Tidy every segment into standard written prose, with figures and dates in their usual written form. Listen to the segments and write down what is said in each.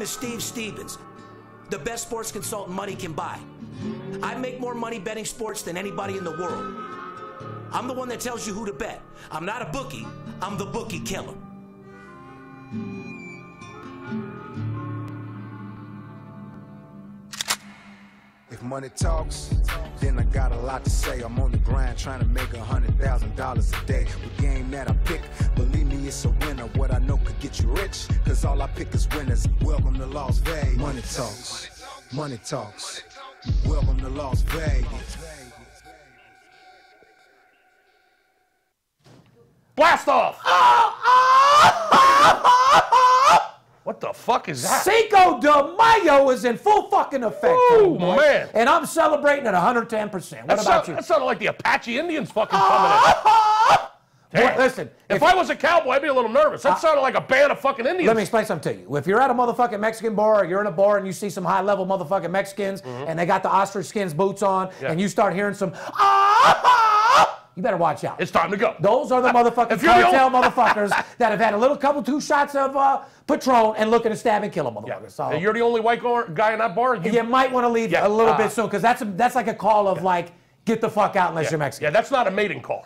name is Steve Stevens, the best sports consultant money can buy. I make more money betting sports than anybody in the world. I'm the one that tells you who to bet. I'm not a bookie, I'm the Bookie Killer. If money talks, then I got a lot to say. I'm on the grind trying to make $100,000 a day. The game that I pick, believe me, it's a winner. What I know could get you rich, cause all I pick is winners. Welcome to Las Vegas. Money talks, money talks. Welcome to Las Vegas. Blast off! What the fuck is that? Cinco De Mayo is in full fucking effect. Oh, man. And I'm celebrating at 110%. What about you? That sounded like the Apache Indians fucking coming in. Boy, listen. If I was a cowboy, I'd be a little nervous. That sounded like a band of fucking Indians. Let me explain something to you. If you're at a motherfucking Mexican bar or you're in a bar and you see some high-level motherfucking Mexicans and they got the ostrich skins boots on and you start hearing some you better watch out. It's time to go. Those are the motherfucking cartel motherfuckers that have had a little two shots of Patron and looking to stab and kill a motherfucker. Yeah. So and you're the only white guy in that bar? You might want to leave a little bit soon, because that's like a call of like, get the fuck out unless you're Mexican. Yeah, that's not a mating call.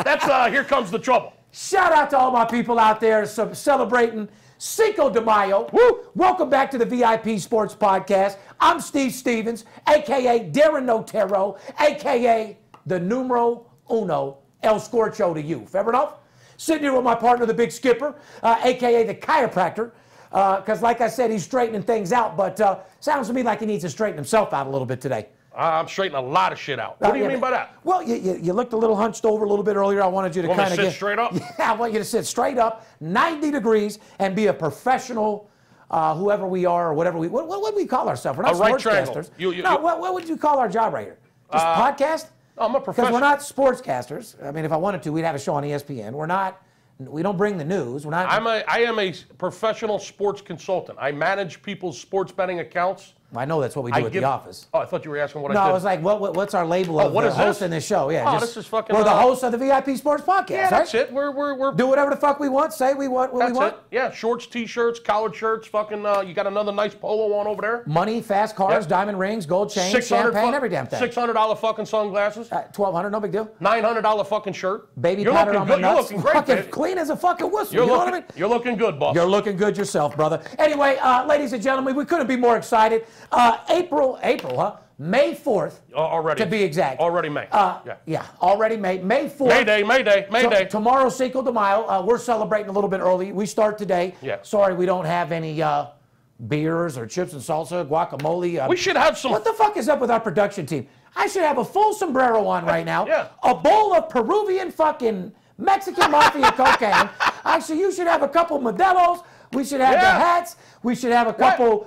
That's here comes the trouble. Shout out to all my people out there celebrating Cinco de Mayo. Woo! Welcome back to the VIP Sports Podcast. I'm Steve Stevens, a.k.a. Darren Notero, a.k.a. the numero uno, El Scorcho to you. Fair enough? Sitting here with my partner, the Big Skipper, a.k.a. the chiropractor, because like I said, he's straightening things out, but sounds to me like he needs to straighten himself out a little bit today. I'm straightening a lot of shit out. What do you mean by that? Well, you looked a little hunched over a little bit earlier. I wanted you to kind of sit straight up? Yeah, I want you to sit straight up, 90 degrees, and be a professional, whoever we are or whatever what would we call ourselves? We're not sportscasters. No, what would you call our job right here? Just podcast? I'm a professional. Because we're not sportscasters. I mean, if I wanted to, we'd have a show on ESPN. We don't bring the news. I am a professional sports consultant. I manage people's sports betting accounts. I know that's what we do at the office. Oh, I thought you were asking what I did. No, I was like, what's our label of the host in this show? Yeah, this is fucking. We're the hosts of the VIP Sports Podcast. Yeah, that's it. We're do whatever the fuck we want. Say we want what we want. It. Yeah, shorts, t-shirts, collared shirts. Fucking. You got another nice polo on over there. Money, fast cars, diamond rings, gold chains, champagne, every damn thing. $600 fucking sunglasses. $1,200, no big deal. $900 fucking shirt. Baby powder on my nuts. You're looking great, fucking clean as a fucking whistle. You know what I mean? You're looking good, boss. You're looking good yourself, brother. Anyway, ladies and gentlemen, we couldn't be more excited. April, huh? May 4th, already to be exact. Already May. Yeah, already May. May 4th. May Day. Tomorrow, Cinco de Mayo. We're celebrating a little bit early. We start today. Yeah. Sorry, we don't have any beers or chips and salsa, guacamole. We should have some. What the fuck is up with our production team? I should have a full sombrero on right now. Yeah. A bowl of Peruvian fucking Mexican mafia cocaine. Actually, you should have a couple Modelos. We should have the hats. We should have a couple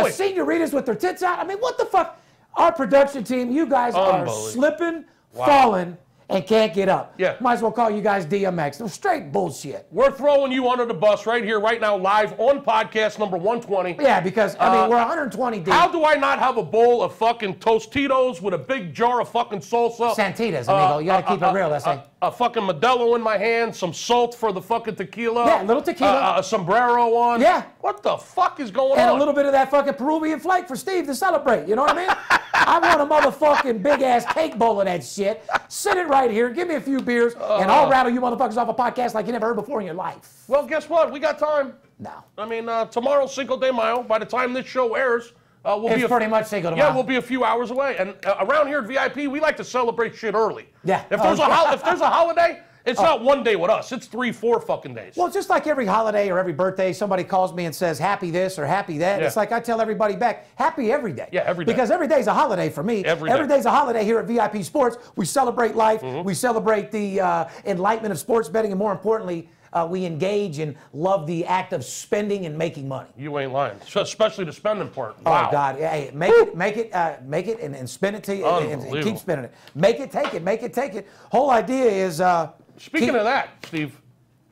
senoritas with their tits out. I mean, what the fuck? Our production team, you guys are slipping, falling, and can't get up. Yeah. Might as well call you guys DMX. No, straight bullshit. We're throwing you under the bus right here, right now, live on podcast number 120. Yeah, because, I mean, we're 120 deep. How do I not have a bowl of fucking Tostitos with a big jar of fucking salsa? Santitas, amigo. You got to keep it real, that's a fucking Modelo in my hand, some salt for the fucking tequila. Yeah, a little tequila. A sombrero on. Yeah. What the fuck is going on? And a little bit of that fucking Peruvian flake for Steve to celebrate. You know what I mean? I want a motherfucking big-ass cake bowl of that shit. Sit it right here. Give me a few beers, and I'll rattle you motherfuckers off a podcast like you never heard before in your life. Well, guess what? We got time. No. I mean, tomorrow's Cinco de Mayo. By the time this show airs, it's pretty much Cinco de Mayo. Yeah, we'll be a few hours away. And around here at VIP, we like to celebrate shit early. Yeah. If there's a holiday, it's not one day with us. It's 3, 4 fucking days. Well, just like every holiday or every birthday, somebody calls me and says, happy this or happy that. Yeah. It's like I tell everybody back, happy every day. Yeah, every day. Because every day's a holiday for me. Every day's a holiday here at VIP Sports. We celebrate life. We celebrate the enlightenment of sports betting. And more importantly, we engage and love the act of spending and making money. You ain't lying, especially the spending part. Wow. Oh God! Hey, make it, and spend it to you, and keep spending it. Make it, take it. Whole idea is. Speaking of that, Steve,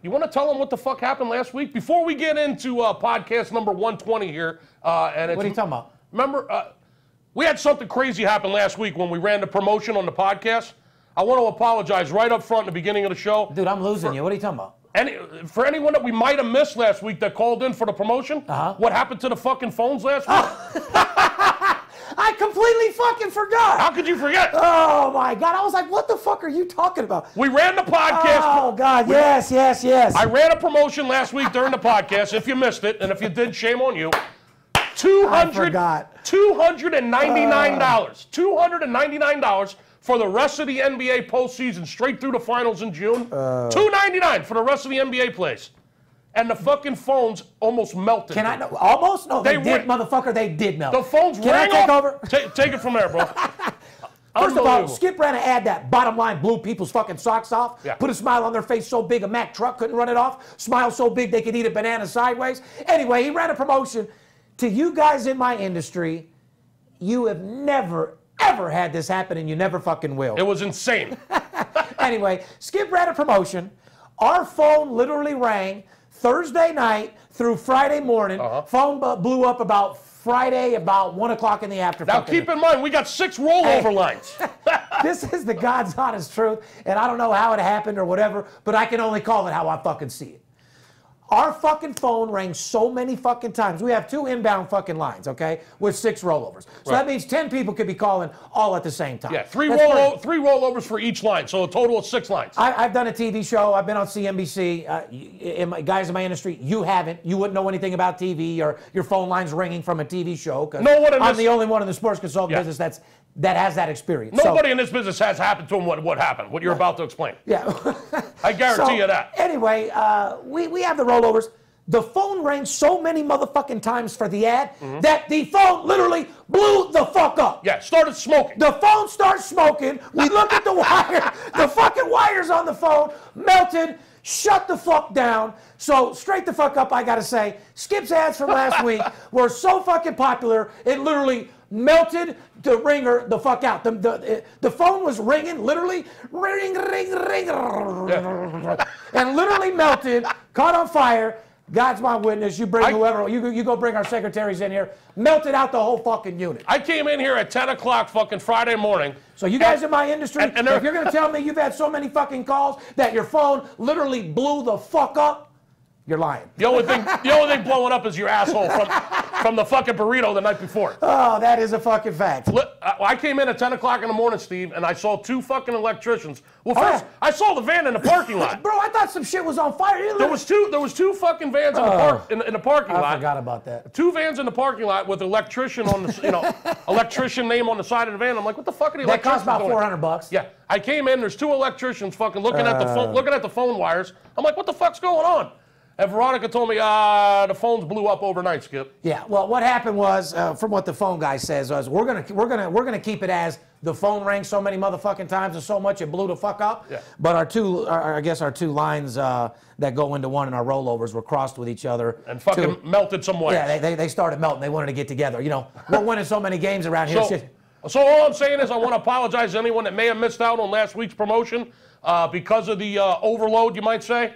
you want to tell them what the fuck happened last week before we get into podcast number 120 here? What are you talking about? Remember, we had something crazy happen last week when we ran the promotion on the podcast. I want to apologize right up front in the beginning of the show. Dude, I'm losing you. What are you talking about? For anyone that we might have missed last week that called in for the promotion, what happened to the fucking phones last week? I completely fucking forgot. How could you forget? Oh, my God. I was like, what the fuck are you talking about? We ran the podcast. Oh, God. Yes. I ran a promotion last week during the podcast, if you missed it, and if you did, shame on you. $299. $299 for the rest of the NBA postseason, straight through the finals in June. $299 for the rest of the NBA plays. And the fucking phones almost melted. Can I know? Almost? No, they did, motherfucker. They did melt. The phones Can I take over? Take it from there, bro. First of all, Skip ran an ad that bottom line blew people's fucking socks off. Yeah. Put a smile on their face so big a Mack truck couldn't run it off. Smile so big they could eat a banana sideways. Anyway, he ran a promotion. To you guys in my industry, you have never, ever had this happen, and you never fucking will. It was insane. Anyway, Skip ran a promotion. Our phone literally rang Thursday night through Friday morning. Phone blew up about Friday about 1 o'clock in the afternoon. Now keep in mind, we got 6 rollover lines. This is the God's honest truth, and I don't know how it happened or whatever, but I can only call it how I fucking see it. Our fucking phone rang so many fucking times. We have 2 inbound fucking lines, okay, with 6 rollovers. So that means 10 people could be calling all at the same time. Yeah, 3 rollovers for each line, so a total of 6 lines. I've done a TV show. I've been on CNBC. Guys in my industry, you haven't. You wouldn't know anything about TV or your phone line's ringing from a TV show. Because I'm the only one in the sports consulting business that has that experience. Nobody in this business has happened to him what happened, what you're about to explain. Yeah. I guarantee you that. Anyway, we have the rollovers. The phone rang so many motherfucking times for the ad that the phone literally blew the fuck up. Yeah, started smoking. The phone starts smoking. We look at the wire. The fucking wires on the phone melted. Shut the fuck down. So straight the fuck up, I gotta say, Skip's ads from last week were so fucking popular, it literally melted the ringer the fuck out. The phone was ringing, literally, ring, and literally melted, caught on fire. God's my witness. You bring whoever, you go bring our secretaries in here. Melted out the whole fucking unit. I came in here at 10 o'clock fucking Friday morning. So you guys in my industry, if you're going to tell me you've had so many fucking calls that your phone literally blew the fuck up, you're lying. The only thing blowing up is your asshole from the fucking burrito the night before. Oh, that is a fucking fact. I came in at 10 o'clock in the morning, Steve, and I saw 2 fucking electricians. Well, first, I saw the van in the parking lot. Bro, I thought some shit was on fire. There was two fucking vans in the parking lot. I forgot about that. 2 vans in the parking lot with electrician on the electrician name on the side of the van. I'm like, what the fuck are the electricians doing? That cost about $400. Yeah, I came in. There's 2 electricians fucking looking at the phone wires. I'm like, what the fuck's going on? And Veronica told me the phones blew up overnight, Skip. Yeah. Well, what happened was, from what the phone guy says, was we're gonna keep it as the phone rang so many motherfucking times and so much it blew the fuck up. Yeah. But our 2 lines that go into one in our rollovers were crossed with each other and fucking melted some wires. Yeah, they started melting. They wanted to get together. You know, we're winning so many games around here. So all I'm saying is I want to apologize to anyone that may have missed out on last week's promotion because of the overload, you might say.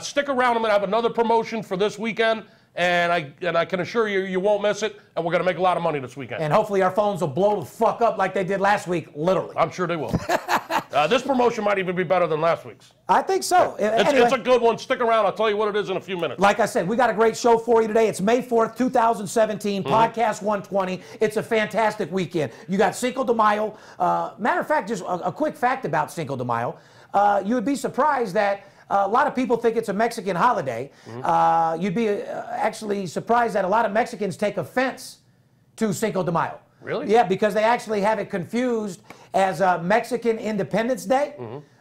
Stick around. I'm going to have another promotion for this weekend, and I can assure you, you won't miss it, and we're going to make a lot of money this weekend. And hopefully our phones will blow the fuck up like they did last week, literally. I'm sure they will. This promotion might even be better than last week's. I think so. Anyway, it's a good one. Stick around. I'll tell you what it is in a few minutes. Like I said, we got a great show for you today. It's May 4th, 2017, Podcast 120. It's a fantastic weekend. You got Cinco de Mayo. Matter of fact, just a quick fact about Cinco de Mayo. You would be surprised that a lot of people think it's a Mexican holiday. You'd be actually surprised that a lot of Mexicans take offense to Cinco de Mayo. Really? Yeah, because they actually have it confused as Mexican Independence Day.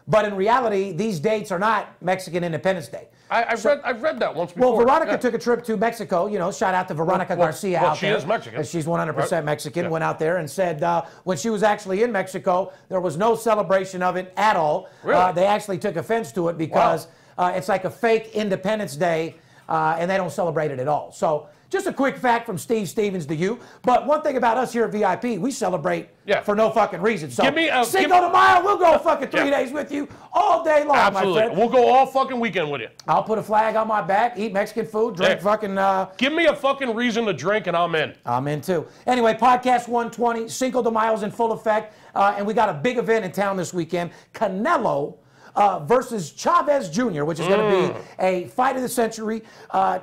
But in reality, these dates are not Mexican Independence Day. I've read that once before. Well, Veronica took a trip to Mexico. You know, shout out to Veronica Garcia out there. She is Mexican. She's 100% Mexican. Went out there and said when she was actually in Mexico, there was no celebration of it at all. Really? They actually took offense to it because it's like a fake Independence Day, and they don't celebrate it at all. So just a quick fact from Steve Stevens to you. But one thing about us here at VIP, we celebrate for no fucking reason. So Cinco de Mayo, we'll go fucking 3 days with you all day long, absolutely. my friend. We'll go all fucking weekend with you. I'll put a flag on my back, eat Mexican food, drink fucking... Give me a fucking reason to drink and I'm in. I'm in too. Anyway, Podcast 120, Cinco de Mayo's in full effect. And we got a big event in town this weekend. Canelo versus Chavez Jr., which is going to be a fight of the century.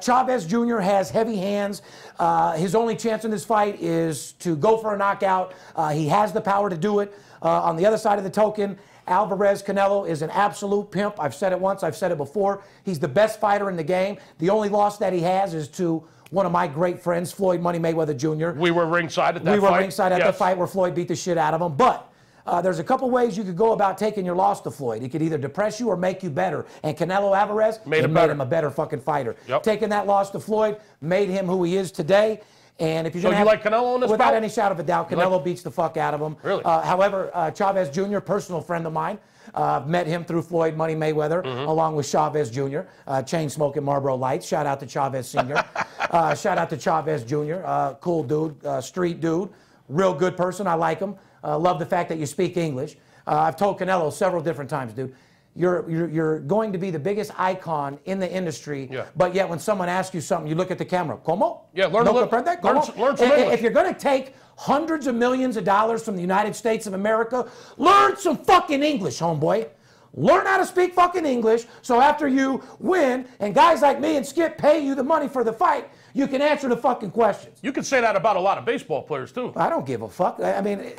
Chavez Jr. has heavy hands. His only chance in this fight is to go for a knockout. He has the power to do it. On the other side of the token, Alvarez Canelo is an absolute pimp. I've said it once, I've said it before. He's the best fighter in the game. The only loss that he has is to one of my great friends, Floyd Money Mayweather Jr. We were ringside at that fight. We were ringside at the fight where Floyd beat the shit out of him. But there's a couple ways you could go about taking your loss to Floyd. He could either depress you or make you better. And Canelo Alvarez made him a better fucking fighter. Yep. Taking that loss to Floyd made him who he is today. And if you're so you like Canelo in this without bout? Any shadow of a doubt, Canelo beats the fuck out of him. Really? However, Chavez Jr., personal friend of mine, met him through Floyd Money Mayweather, along with Chavez Jr., chain-smoking Marlboro Lights. Shout out to Chavez Sr. Shout out to Chavez Jr., cool dude, street dude, real good person. I like him. Love the fact that you speak English. I've told Canelo several different times, dude, you're going to be the biggest icon in the industry, but yet when someone asks you something, you look at the camera. ¿Cómo? Yeah, learn no learn some English. If you're going to take hundreds of millions of dollars from the United States of America, learn some fucking English, homeboy. Learn how to speak fucking English, so after you win, and guys like me and Skip pay you the money for the fight, you can answer the fucking questions. You can say that about a lot of baseball players, too. I don't give a fuck. I mean...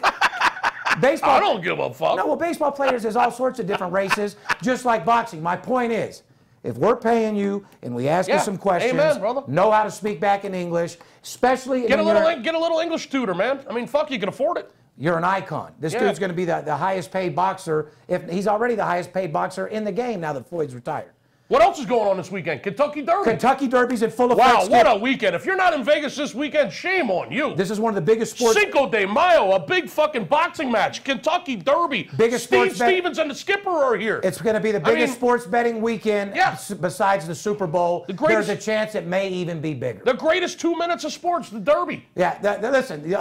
Baseball, I don't give a fuck. No, well, baseball players, there's all sorts of different races, just like boxing. My point is, if we're paying you and we ask you some questions, amen, brother. Know how to speak back in English, especially get a little English tutor, man. I mean, fuck, you can afford it. You're an icon. This dude's going to be the highest paid boxer. If he's already the highest paid boxer in the game now that Floyd's retired. What else is going on this weekend? Kentucky Derby. Kentucky Derby's in full effect. Wow, what a weekend. If you're not in Vegas this weekend, shame on you. This is one of the biggest sports... Cinco de Mayo, a big fucking boxing match. Kentucky Derby. Biggest Steve Stevens and the skipper are here. It's going to be the biggest sports betting weekend besides the Super Bowl. There's a chance it may even be bigger. The greatest 2 minutes of sports, the Derby. Yeah, listen,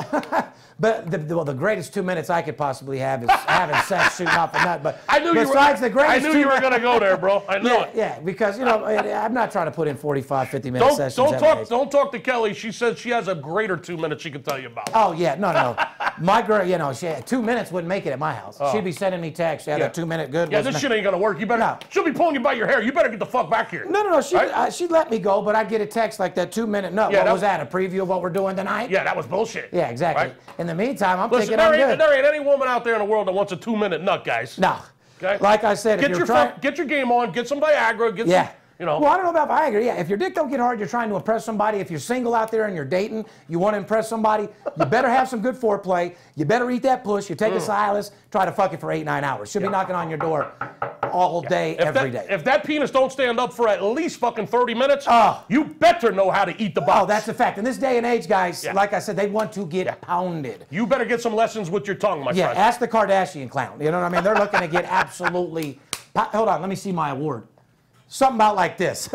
but the greatest 2 minutes I could possibly have is having sex, shooting off a nut. But I knew you were going to go there, bro. I knew it. Yeah, because, you know, I'm not trying to put in 45, 50-minute sessions. Don't talk to Kelly. She says she has a greater 2 minutes she can tell you about. Oh, yeah. No. My girl, you know, 2 minutes wouldn't make it at my house. She'd be sending me texts. Yeah, that 2 minute good. Yeah, this shit ain't going to work. You better. She'll be pulling you by your hair. You better get the fuck back here. No. She'd let me go, but I'd get a text like that 2 minute. No, what was that? A preview of what we're doing tonight? Yeah, that was bullshit. Yeah, exactly. Right? In the meantime, I'm thinking there ain't any woman out there in the world that wants a 2 minute nut, guys. No. Okay? Like I said, get your game on. Get some Viagra. Get some. You know. Well, I don't know about Viagra. Yeah, if your dick don't get hard, you're trying to impress somebody. If you're single out there and you're dating, you want to impress somebody, you better have some good foreplay. You better eat that push. You take a Cialis, try to fuck it for 8-9 hours. She'll be knocking on your door all day, every day. If that penis don't stand up for at least fucking 30 minutes, you better know how to eat the box. Oh, that's a fact. In this day and age, guys, like I said, they want to get pounded. You better get some lessons with your tongue, my friend. Yeah, ask the Kardashian clown. You know what I mean? They're looking to get absolutely... Hold on, let me see my award. Something about like this.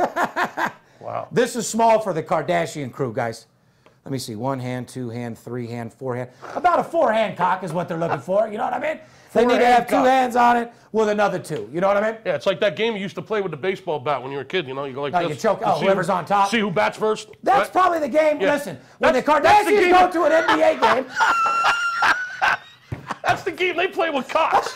Wow. This is small for the Kardashian crew, guys. Let me see. 1 hand, 2 hand, 3 hand, 4 hand. About a 4-hand cock is what they're looking for. You know what I mean? They need to have 2 hands on it with another 2. You know what I mean? Yeah, it's like that game you used to play with the baseball bat when you were a kid. You know, you go like this. You choke. Whoever's on top. See who bats first. That's probably the game. Yeah. Listen, when the Kardashians go to an NBA game. That's the game they play with cocks.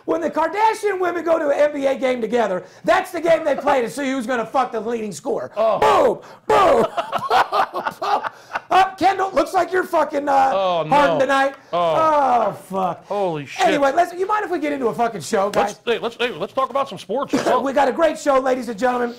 When the Kardashian women go to an NBA game together, that's the game they play to see who's going to fuck the leading scorer. Boom! Kendall, looks like you're fucking hard tonight. Oh, fuck. Holy shit. Anyway, you mind if we get into a fucking show, guys? Let's talk about some sports. We got a great show, ladies and gentlemen.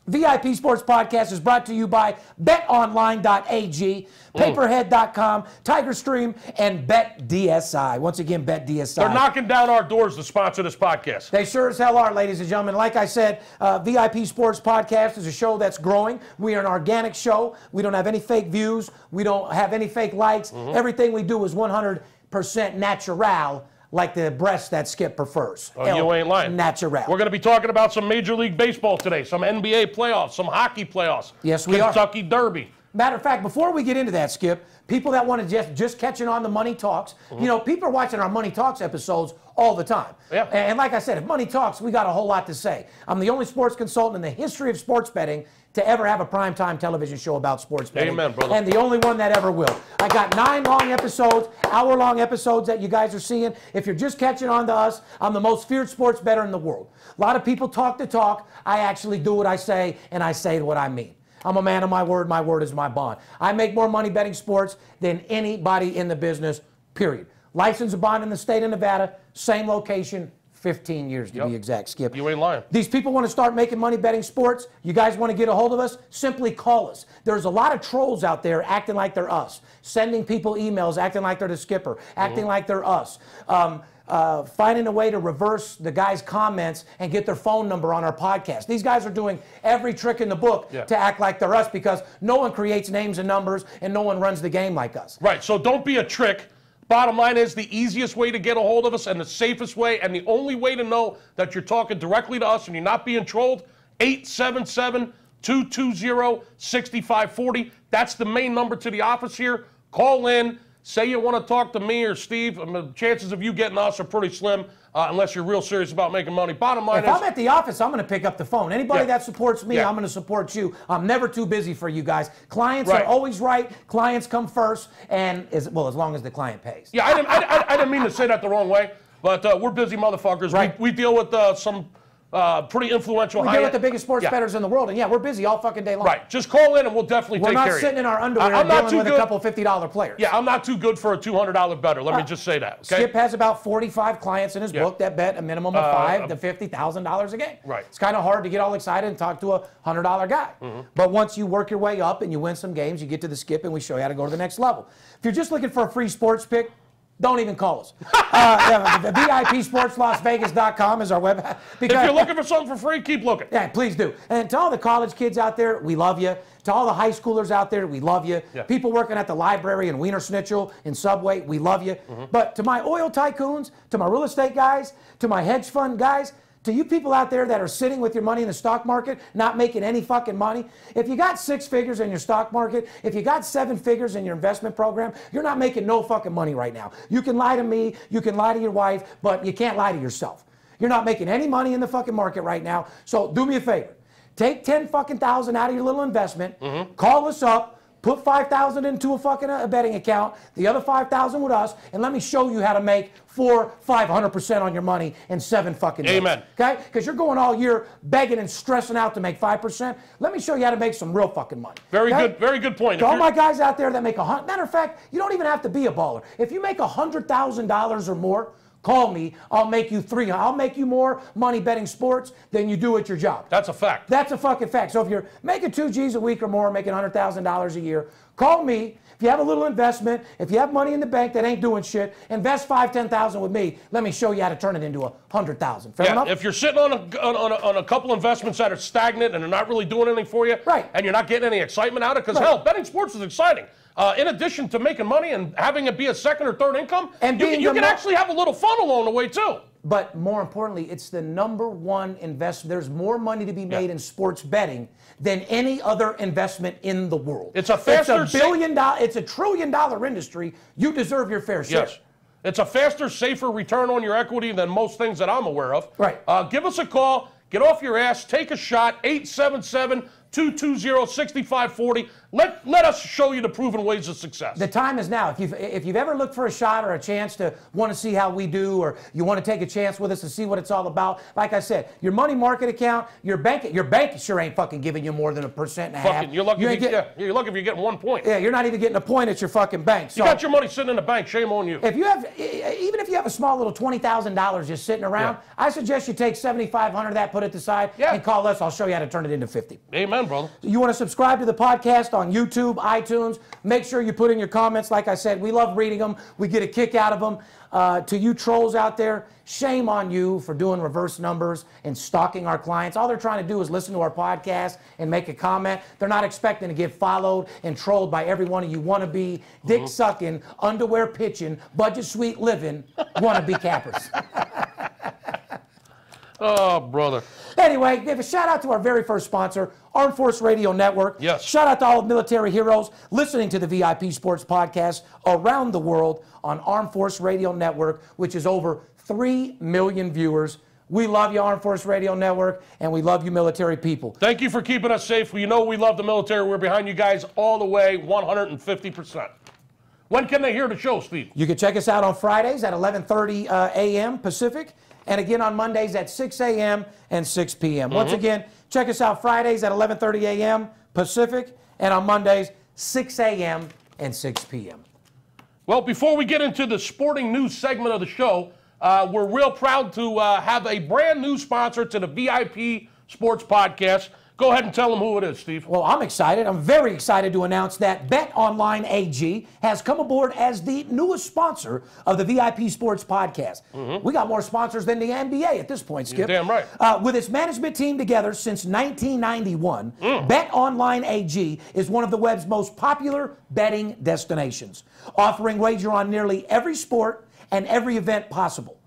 VIP Sports Podcast is brought to you by betonline.ag, paperhead.com, TigerStream, and BetDSI. Once again, BetDSI. They're knocking down our doors to sponsor this podcast. They sure as hell are, ladies and gentlemen. Like I said, VIP Sports Podcast is a show that's growing. We are an organic show. We don't have any fake views. We don't have any fake likes. Everything we do is 100% natural. Like the breast that Skip prefers. Oh, you ain't lying. Natural. We're going to be talking about some Major League Baseball today, some NBA playoffs, some hockey playoffs. Yes, we are. Kentucky Derby. Matter of fact, before we get into that, Skip, people that want to just catching on the Money Talks, you know, people are watching our Money Talks episodes all the time. Yeah. And like I said, if Money Talks, we got a whole lot to say. I'm the only sports consultant in the history of sports betting to ever have a primetime television show about sports betting. Amen, brother. And the only one that ever will. I got 9 long episodes, hour-long episodes that you guys are seeing. If you're just catching on to us, I'm the most feared sports bettor in the world. A lot of people talk the talk. I actually do what I say, and I say what I mean. I'm a man of my word. My word is my bond. I make more money betting sports than anybody in the business, period. License and bond in the state of Nevada, same location, 15 years to be exact, Skip. You ain't lying. These people want to start making money betting sports. You guys want to get a hold of us? Simply call us. There's a lot of trolls out there acting like they're us, sending people emails acting like they're the skipper, acting like they're us. Finding a way to reverse the guy's comments and get their phone number on our podcast. These guys are doing every trick in the book to act like they're us because no one creates names and numbers and no one runs the game like us. Right, so don't be a trick. Bottom line is the easiest way to get a hold of us and the safest way and the only way to know that you're talking directly to us and you're not being trolled, 877-220-6540. That's the main number to the office here. Call in. Say you want to talk to me or Steve. The chances of you getting us are pretty slim unless you're real serious about making money. Bottom line is, if I'm at the office, I'm going to pick up the phone. Anybody that supports me, I'm going to support you. I'm never too busy for you guys. Clients are always right. Clients come first, and as long as the client pays. Yeah, I didn't mean to say that the wrong way, but we're busy motherfuckers. Right. We deal with some pretty influential. We deal with the biggest sports bettors in the world, and we're busy all fucking day long. Right. Just call in and we'll definitely take care of you. We're not sitting in our underwear dealing with a couple $50 players. Yeah, I'm not too good for a $200 bettor. Let me just say that. Okay? Skip has about 45 clients in his book that bet a minimum of $5,000 to $50,000 a game. Right. It's kind of hard to get all excited and talk to a $100 guy. But once you work your way up and you win some games, you get to the Skip and we show you how to go to the next level. If you're just looking for a free sports pick, don't even call us. VIPSportsLasVegas.com is our website. If you're looking for something for free, keep looking. Yeah, please do. And to all the college kids out there, we love you. To all the high schoolers out there, we love you. Yeah. People working at the library in Wiener Schnitzel, in Subway, we love you. But to my oil tycoons, to my real estate guys, to my hedge fund guys, to you people out there that are sitting with your money in the stock market, not making any fucking money, if you got 6 figures in your stock market, if you got 7 figures in your investment program, you're not making no fucking money right now. You can lie to me, you can lie to your wife, but you can't lie to yourself. You're not making any money in the fucking market right now. So do me a favor. Take 10 fucking thousand out of your little investment, call us up, put 5,000 into a fucking betting account, the other 5,000 with us, and let me show you how to make 500% on your money in 7 fucking days. Amen. Okay? Because you're going all year begging and stressing out to make 5%. Let me show you how to make some real fucking money. Very good point. To all my guys out there that make matter of fact, you don't even have to be a baller. If you make $100,000 or more, call me. I'll make you I'll make you more money betting sports than you do at your job. That's a fact. That's a fucking fact. So if you're making 2 G's a week or more, making $100,000 a year, call me. If you have a little investment, if you have money in the bank that ain't doing shit, invest $5,000, $10,000 with me. Let me show you how to turn it into $100,000. Fair enough? If you're sitting on a couple investments that are stagnant and they're not really doing anything for you, and you're not getting any excitement out of it, because hell, betting sports is exciting. In addition to making money and having it be a second or third income, and you can actually have a little fun along the way too. But more importantly, it's the #1 investment. There's more money to be made in sports betting than any other investment in the world. It's a faster, it's a $1 trillion industry. You deserve your fair share. Yes. It's a faster, safer return on your equity than most things that I'm aware of. Right. Give us a call. Get off your ass. Take a shot. 877-220-6540. Let us show you the proven ways of success. The time is now. If you've ever looked for a shot or a chance to want to see how we do, or you want to take a chance with us to see what it's all about, like I said, your money market account, your bank sure ain't fucking giving you more than 1.5%. You're lucky if you're getting 1 point. Yeah, you're not even getting a point at your fucking bank. So you got your money sitting in the bank. Shame on you. Even if you have a small little $20,000 just sitting around, I suggest you take $7,500 of that, put it aside, and call us. I'll show you how to turn it into 50. Amen, brother. You want to subscribe to the podcast on YouTube, iTunes. Make sure you put in your comments. Like I said, we love reading them. We get a kick out of them. To you trolls out there, shame on you for doing reverse numbers and stalking our clients. All they're trying to do is listen to our podcast and make a comment. They're not expecting to get followed and trolled by every one of you wannabe, dick-sucking, underwear-pitching, budget-sweet living wannabe cappers. Oh, brother. Anyway, give a shout out to our very first sponsor, Armed Force Radio Network. Yes. Shout out to all military heroes listening to the VIP Sports Podcast around the world on Armed Force Radio Network, which is over 3 million viewers. We love you, Armed Force Radio Network, and we love you, military people. Thank you for keeping us safe. You know we love the military. We're behind you guys all the way, 150%. When can they hear the show, Steve? You can check us out on Fridays at 11:30 a.m. Pacific, and again on Mondays at 6 a.m. and 6 p.m. Once again, check us out Fridays at 11:30 a.m. Pacific, and on Mondays, 6 a.m. and 6 p.m. Well, before we get into the sporting news segment of the show, we're real proud to have a brand new sponsor to the VIP Sports Podcast. Go ahead and tell them who it is, Steve. Well, I'm excited. I'm very excited to announce that BetOnline AG has come aboard as the newest sponsor of the VIP Sports Podcast. We got more sponsors than the NBA at this point, Skip. You're damn right. With its management team together since 1991, BetOnline AG is one of the web's most popular betting destinations, offering wager on nearly every sport and every event possible.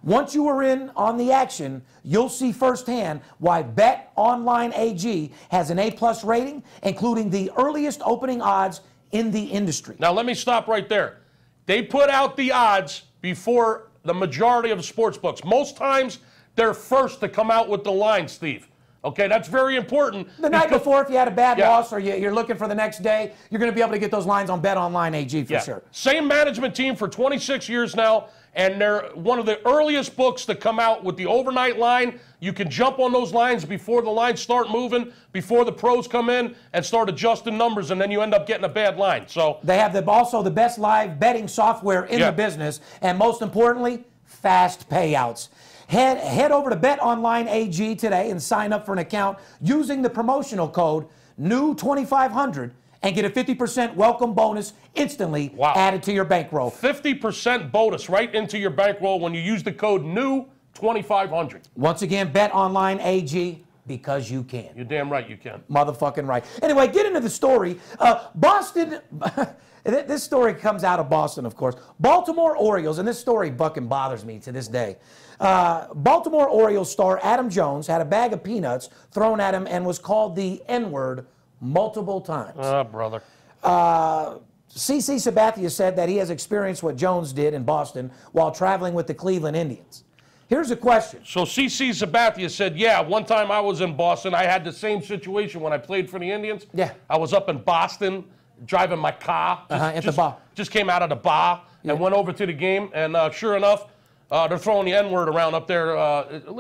Once you are in on the action, you'll see firsthand why BetOnline AG has an A+ rating, including the earliest opening odds in the industry. Now, let me stop right there. They put out the odds before the majority of the sports books. Most times, they're first to come out with the line, Steve. Okay, that's very important. The night before, if you had a bad loss or you're looking for the next day, you're going to be able to get those lines on BetOnline AG for sure. Same management team for 26 years now, and they're one of the earliest books to come out with the overnight line. You can jump on those lines before the lines start moving, before the pros come in and start adjusting numbers, and then you end up getting a bad line. So they have also the best live betting software in the business, and most importantly, fast payouts. Head over to BetOnline AG today and sign up for an account using the promotional code NEW2500 and get a 50% welcome bonus instantly added to your bankroll. 50% bonus right into your bankroll when you use the code NEW2500. Once again, BetOnline AG, because you can. You're damn right you can. Motherfucking right. Anyway, get into the story. Boston... This story comes out of Boston, of course. Baltimore Orioles, and this story fucking bothers me to this day. Baltimore Orioles star Adam Jones had a bag of peanuts thrown at him and was called the N-word multiple times. Brother. CC Sabathia said that he has experienced what Jones did in Boston while traveling with the Cleveland Indians. Here's a question. So CC Sabathia said, yeah, one time I was in Boston. I had the same situation when I played for the Indians. Yeah. I was up in Boston driving my car. At the bar. Just came out of the bar and went over to the game, and sure enough, they're throwing the N-word around up there.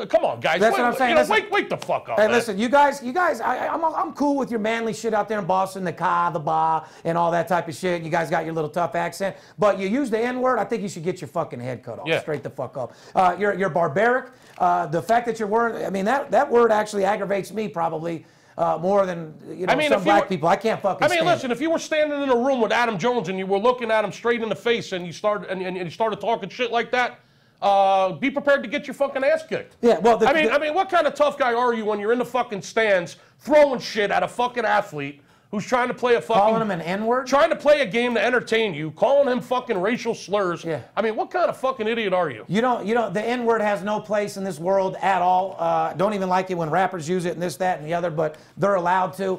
Come on, guys. That's what I'm saying. Wake the fuck up. Hey, man. listen, you guys, I'm cool with your manly shit out there in Boston, the car, the bar, and all that type of shit. You guys got your little tough accent, but you use the N-word, I think you should get your fucking head cut off. Straight the fuck up. You're barbaric. The fact that you're wearing, I mean, that word actually aggravates me probably. More than some black people. I can't fucking stand listen, if you were standing in a room with Adam Jones and you were looking at him straight in the face and you started talking shit like that, be prepared to get your fucking ass kicked. Yeah, well, I mean, what kind of tough guy are you when you're in the fucking stands throwing shit at a fucking athlete who's trying to play a fucking... Calling him an N-word? Trying to play a game to entertain you, calling him fucking racial slurs. Yeah. I mean, what kind of fucking idiot are you? You know, the N-word has no place in this world at all. Don't even like it when rappers use it and this, that, and the other, but they're allowed to.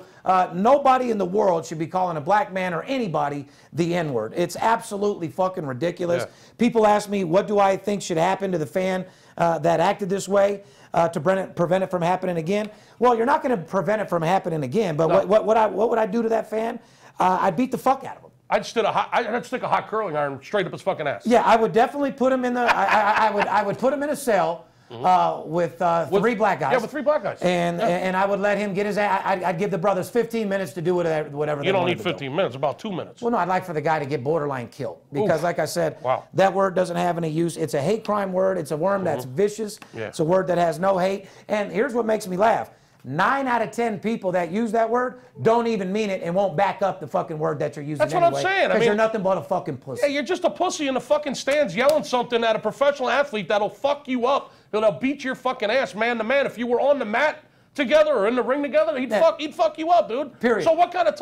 Nobody in the world should be calling a black man or anybody the N-word. It's absolutely fucking ridiculous. Yeah. People ask me, what do I think should happen to the fan that acted this way to prevent it from happening again? Well, you're not going to prevent it from happening again, but No. what would I do to that fan? I'd beat the fuck out of him. I'd stick a hot curling iron straight up his fucking ass. Yeah, I would definitely put him in the. I would put him in a cell with 3 black guys. Yeah, with 3 black guys. And I would let him get his. I'd give the brothers 15 minutes to do whatever they wanted. You don't need 15 minutes. About 2 minutes. Well, no, I'd like for the guy to get borderline killed because, like I said, that word doesn't have any use. It's a hate crime word. It's a worm that's vicious. Yeah. It's a word that has no hate. And here's what makes me laugh. 9 out of 10 people that use that word don't even mean it and won't back up the fucking word that you're using. That's what I'm saying. Because you're nothing but a fucking pussy. Yeah, you're just a pussy in the fucking stands yelling something at a professional athlete that'll fuck you up. That'll beat your fucking ass man to man. If you were on the mat together or in the ring together, he'd fuck you up, dude. Period. So what kind of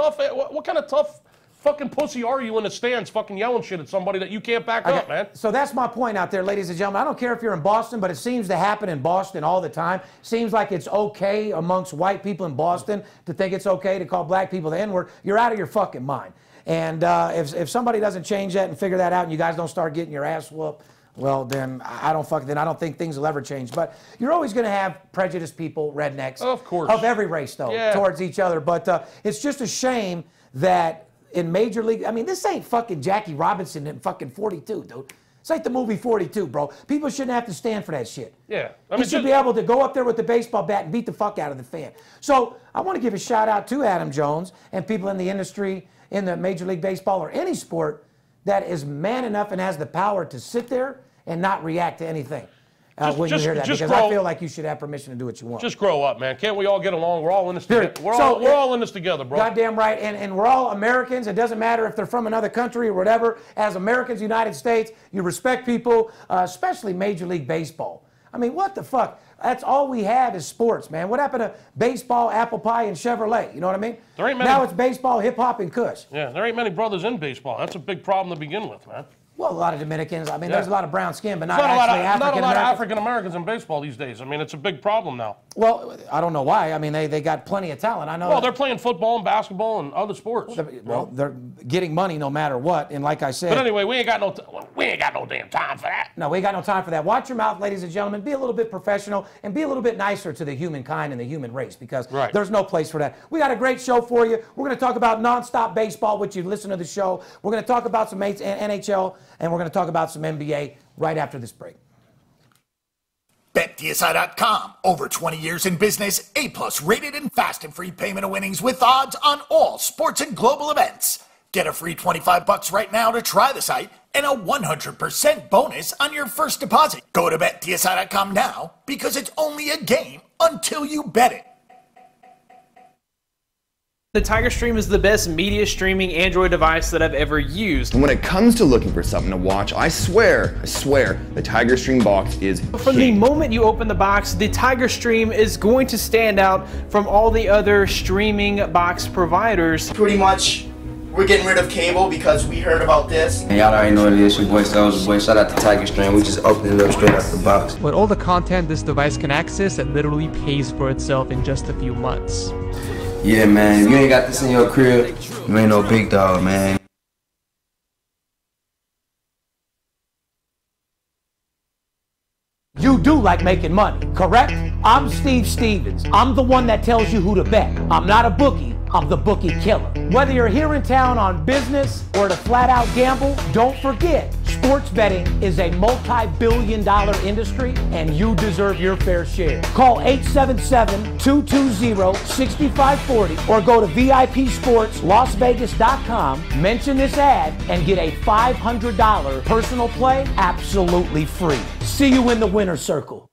tough fucking pussy are you in the stands fucking yelling shit at somebody that you can't back up, man? So that's my point out there, ladies and gentlemen. I don't care if you're in Boston, but it seems to happen in Boston all the time. Seems like it's okay amongst white people in Boston to think it's okay to call black people the N-word. You're out of your fucking mind. And if somebody doesn't change that and figure that out and you guys don't start getting your ass whooped, well, then I don't think things will ever change. But you're always going to have prejudiced people, rednecks. Of course. Of every race, though, towards each other. But it's just a shame that in Major League, I mean, this ain't fucking Jackie Robinson in fucking 42, dude. This ain't the movie 42, bro. People shouldn't have to stand for that shit. Yeah. He should be able to go up there with the baseball bat and beat the fuck out of the fan. So I want to give a shout out to Adam Jones and people in the industry, in the Major League Baseball or any sport that is man enough and has the power to sit there and not react to anything. When you hear that, because I feel like you should have permission to do what you want. Just grow up, man. Can't we all get along? We're all in this together. We're all in this together, bro. Goddamn right. And we're all Americans. It doesn't matter if they're from another country or whatever. As Americans, United States, you respect people, especially Major League Baseball. I mean, what the fuck? That's all we have is sports, man. What happened to baseball, apple pie, and Chevrolet? You know what I mean? There ain't many. Now it's baseball, hip-hop, and Kush. Yeah, there ain't many brothers in baseball. That's a big problem to begin with, man. Well, a lot of Dominicans. I mean, there's a lot of brown skin, but not a lot of African-Americans. African-Americans in baseball these days. I mean, it's a big problem now. Well, I don't know why. I mean, they got plenty of talent. I know. Well, they're playing football and basketball and other sports. Well, they're getting money no matter what. And like I said. But anyway, we ain't got no damn time for that. No, we ain't got no time for that. Watch your mouth, ladies and gentlemen. Be a little bit professional and be a little bit nicer to the humankind and the human race because there's no place for that. We got a great show for you. We're going to talk about nonstop baseball, which you listen to the show. We're going to talk about some NHL, and we're going to talk about some NBA right after this break. BetDSI.com. Over 20 years in business, A+ rated and fast and free payment of winnings with odds on all sports and global events. Get a free $25 right now to try the site and a 100% bonus on your first deposit. Go to BetDSI.com now because it's only a game until you bet it. The Tiger Stream is the best media streaming Android device that I've ever used. And when it comes to looking for something to watch, I swear, the Tiger Stream box is From the moment you open the box, the Tiger Stream is going to stand out from all the other streaming box providers. Pretty much, we're getting rid of cable because we heard about this. And y'all already know what it is. Your boy Soulja Boy. Shout out to Tiger Stream. We just opened it up straight out the box. With all the content this device can access, it literally pays for itself in just a few months. Yeah, man. If you ain't got this in your crib, you ain't no big dog, man. You do like making money, correct? I'm Steve Stevens. I'm the one that tells you who to bet. I'm not a bookie. I'm the Bookie Killer. Whether you're here in town on business or to flat out gamble, don't forget, sports betting is a multi-billion-dollar industry and you deserve your fair share. Call 877-220-6540 or go to VIPSportsLasVegas.com, mention this ad, and get a $500 personal play absolutely free. See you in the winner's circle.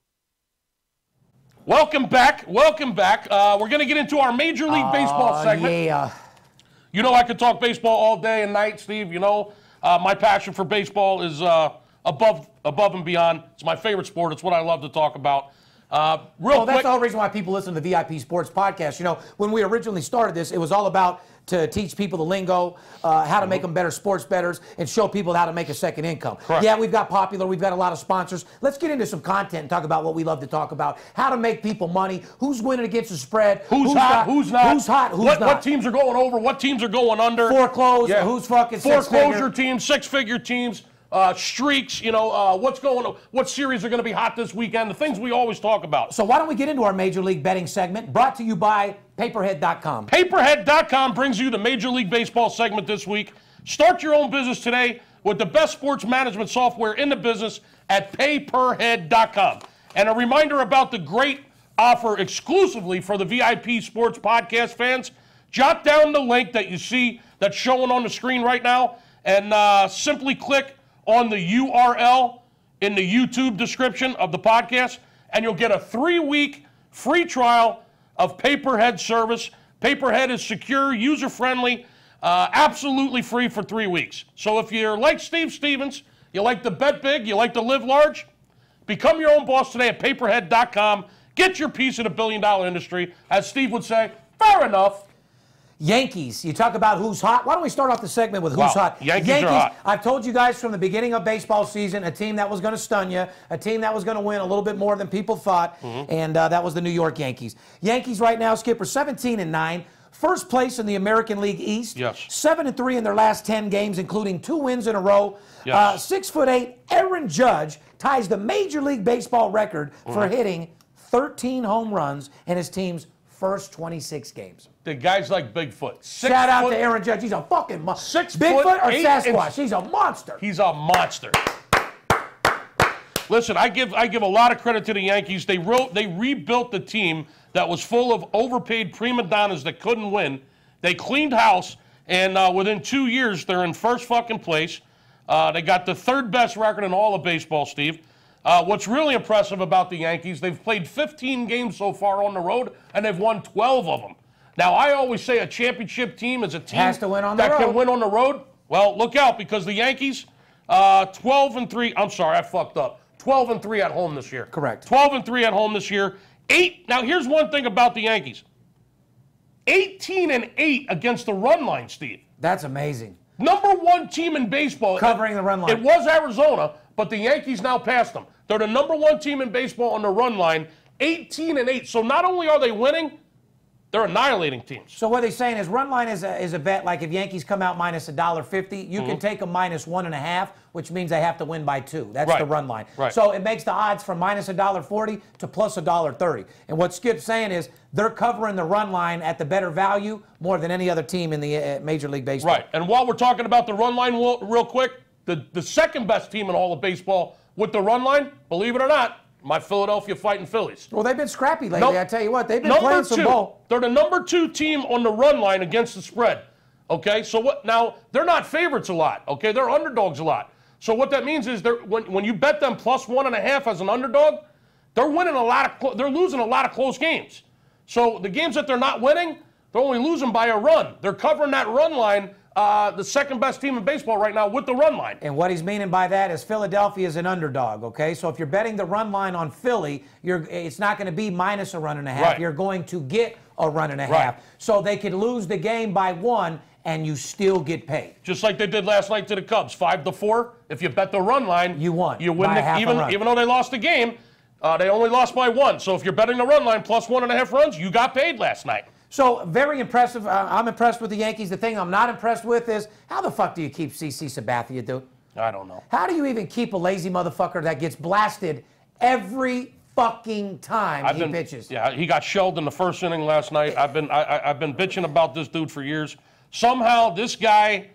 Welcome back. Welcome back. We're going to get into our Major League Baseball segment. Yeah. You know I could talk baseball all day and night, Steve. You know my passion for baseball is above and beyond. It's my favorite sport. It's what I love to talk about. Real quick. That's the whole reason why people listen to the VIP Sports Podcast. You know, when we originally started this, it was all about to teach people the lingo, how to make them better sports bettors, and show people how to make a second income. Correct. Yeah, we've got popular, we've got a lot of sponsors. Let's get into some content and talk about what we love to talk about. How to make people money, who's winning against the spread, who's hot, who's not, who's hot, who's not. What teams are going over, what teams are going under. Foreclosure, who's fucking foreclosure teams, six-figure teams. Streaks, you know, what's going on, what series are going to be hot this weekend, the things we always talk about. So why don't we get into our Major League betting segment, brought to you by Paperhead.com. Paperhead.com brings you the Major League Baseball segment this week. Start your own business today with the best sports management software in the business at Paperhead.com. And a reminder about the great offer exclusively for the VIP Sports Podcast fans. Jot down the link that you see that's showing on the screen right now and simply click on the URL in the YouTube description of the podcast, and you'll get a 3-week free trial of Paperhead service. Paperhead is secure, user-friendly, absolutely free for 3 weeks. So if you're like Steve Stevens, you like to bet big, you like to live large, become your own boss today at Paperhead.com. Get your piece of the billion-dollar industry. As Steve would say, fair enough. Yankees. You talk about who's hot. Why don't we start off the segment with who's hot? Yankees are hot. I've told you guys from the beginning of baseball season, a team that was going to stun you, a team that was going to win a little bit more than people thought, and that was the New York Yankees. Yankees right now, Skipper, 17-9. First place in the American League East. Yes. 7-3 in their last 10 games, including 2 wins in a row. Yes. 6'8", Aaron Judge ties the Major League Baseball record for hitting 13 home runs in his team's first 26 games. The guy's like Bigfoot. Shout out to Aaron Judge. He's a fucking monster. Bigfoot or Sasquatch? He's a monster. He's a monster. Listen, I give a lot of credit to the Yankees. They rebuilt the team that was full of overpaid prima donnas that couldn't win. They cleaned house, and within 2 years, they're in first fucking place. They got the 3rd best record in all of baseball, Steve. What's really impressive about the Yankees, they've played 15 games so far on the road, and they've won 12 of them. Now, I always say a championship team is a team has to win on the road. That can win on the road. Well, look out, because the Yankees, 12-3. I'm sorry, I fucked up. 12-3 at home this year. Correct. 12-3 at home this year. Now, here's one thing about the Yankees. 18-8 against the run line, Steve. That's amazing. Number 1 team in baseball. Covering the run line. It was Arizona, but the Yankees now passed them. They're the number 1 team in baseball on the run line, 18-8. So not only are they winning, they're annihilating teams. So what they're saying is run line is a bet, like if Yankees come out minus $1.50, you can take them minus 1.5, which means they have to win by 2. That's the run line. Right. So it makes the odds from minus $1.40 to plus $1.30. And what Skip's saying is they're covering the run line at the better value more than any other team in the Major League Baseball. Right. And while we're talking about the run line real quick, the second best team in all of baseball with the run line, believe it or not, my Philadelphia Fighting Phillies. Well, they've been scrappy lately, I tell you what. They've been playing some ball. They're the number 2 team on the run line against the spread. Okay, so what? Now, they're not favorites a lot. Okay, they're underdogs a lot. So what that means is when you bet them plus 1.5 as an underdog, they're winning they're losing a lot of close games. So the games that they're not winning, they're only losing by a run. They're covering that run line. The second best team in baseball right now with the run line. And what he's meaning by that is Philadelphia is an underdog, okay? So if you're betting the run line on Philly, it's not going to be minus a run and a half. Right. You're going to get a run and a Right. half. So they could lose the game by 1 and you still get paid. Just like they did last night to the Cubs, 5-4. If you bet the run line, you won. You win by half a run. even though they lost the game, they only lost by 1. So if you're betting the run line plus 1.5 runs, you got paid last night. So, very impressive. I'm impressed with the Yankees. The thing I'm not impressed with is, how the fuck do you keep CC Sabathia, dude? I don't know. How do you even keep a lazy motherfucker that gets blasted every fucking time he pitches? Yeah, he got shelled in the first inning last night. I've been bitching about this dude for years. Somehow, this guy,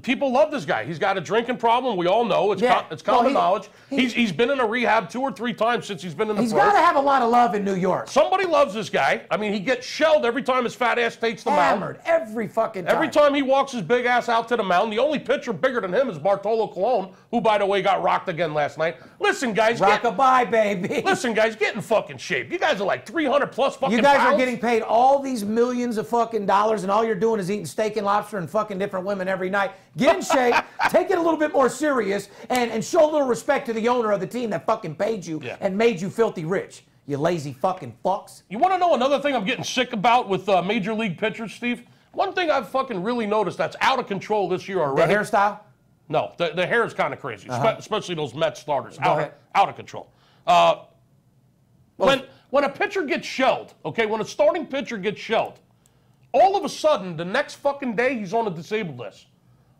people love this guy. He's got a drinking problem. We all know. It's common knowledge. He's been in a rehab 2 or 3 times since he's been in the pros. He's got to have a lot of love in New York. Somebody loves this guy. I mean, he gets shelled every time his fat ass takes the mound. Hammered every fucking time. Every time he walks his big ass out to the mound, the only pitcher bigger than him is Bartolo Colon, who, by the way, got rocked again last night. Listen, guys. Rock-a-bye, baby. Listen, guys, get in fucking shape. You guys are like 300 plus fucking You guys pounds. are getting paid all these millions of fucking dollars, and all you're doing is eating steak and lobster and fucking different women every night. Get in shape, take it a little bit more serious, and show a little respect to the owner of the team that fucking paid you and made you filthy rich. You lazy fucking fucks. You want to know another thing I'm getting sick about with Major League pitchers, Steve? One thing I've fucking really noticed that's out of control this year already. The hairstyle? No, the hair is kind of crazy, especially those Mets starters. Out of control. When a pitcher gets shelled, okay, when a starting pitcher gets shelled, all of a sudden, the next fucking day, he's on the disabled list.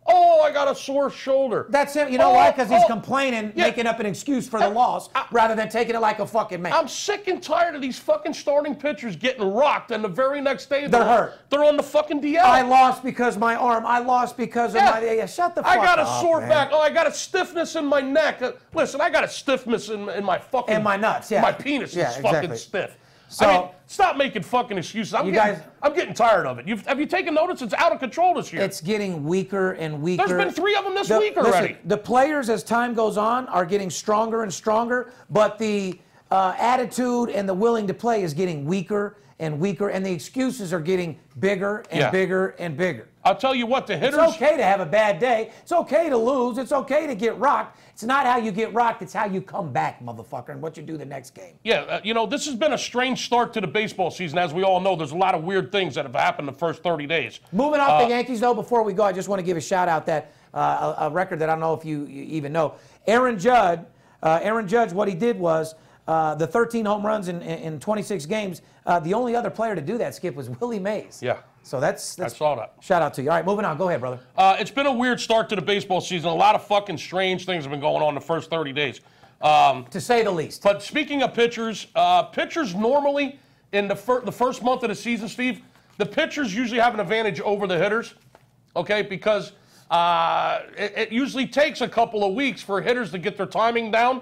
Oh, I got a sore shoulder. That's it. You know why? Because he's complaining, making up an excuse for the loss, rather than taking it like a fucking man. I'm sick and tired of these fucking starting pitchers getting rocked, and the very next day they're hurt. They're on the fucking DL. I lost because my arm. I lost because of my. Shut the fuck up. I got a sore man. back. Oh, I got a stiffness in my neck. Listen, I got a stiffness in my fucking. In my nuts. Yeah. My penis is fucking stiff. So, I mean, stop making fucking excuses. I'm getting tired of it. Have you taken notice? It's out of control this year. It's getting weaker and weaker. There's been 3 of them this week already. Listen, the players, as time goes on, are getting stronger and stronger, but the attitude and the willing to play is getting weaker and weaker, and the excuses are getting bigger and bigger and bigger. I'll tell you what, the hitters... It's okay to have a bad day. It's okay to lose. It's okay to get rocked. It's not how you get rocked. It's how you come back, motherfucker, and what you do the next game. Yeah, this has been a strange start to the baseball season. As we all know, there's a lot of weird things that have happened the first 30 days. Moving off the Yankees, though, before we go, I just want to give a shout-out that a record that I don't know if you even know. Aaron Judge, what he did was the 13 home runs in 26 games. The only other player to do that, Skip, was Willie Mays. Yeah. So that's I saw that. Shout out to you. All right, moving on. Go ahead, brother. It's been a weird start to the baseball season. A lot of fucking strange things have been going on the first 30 days. To say the least. But speaking of pitchers, pitchers normally in the first month of the season, Steve, the pitchers usually have an advantage over the hitters, okay, because it usually takes a couple of weeks for hitters to get their timing down.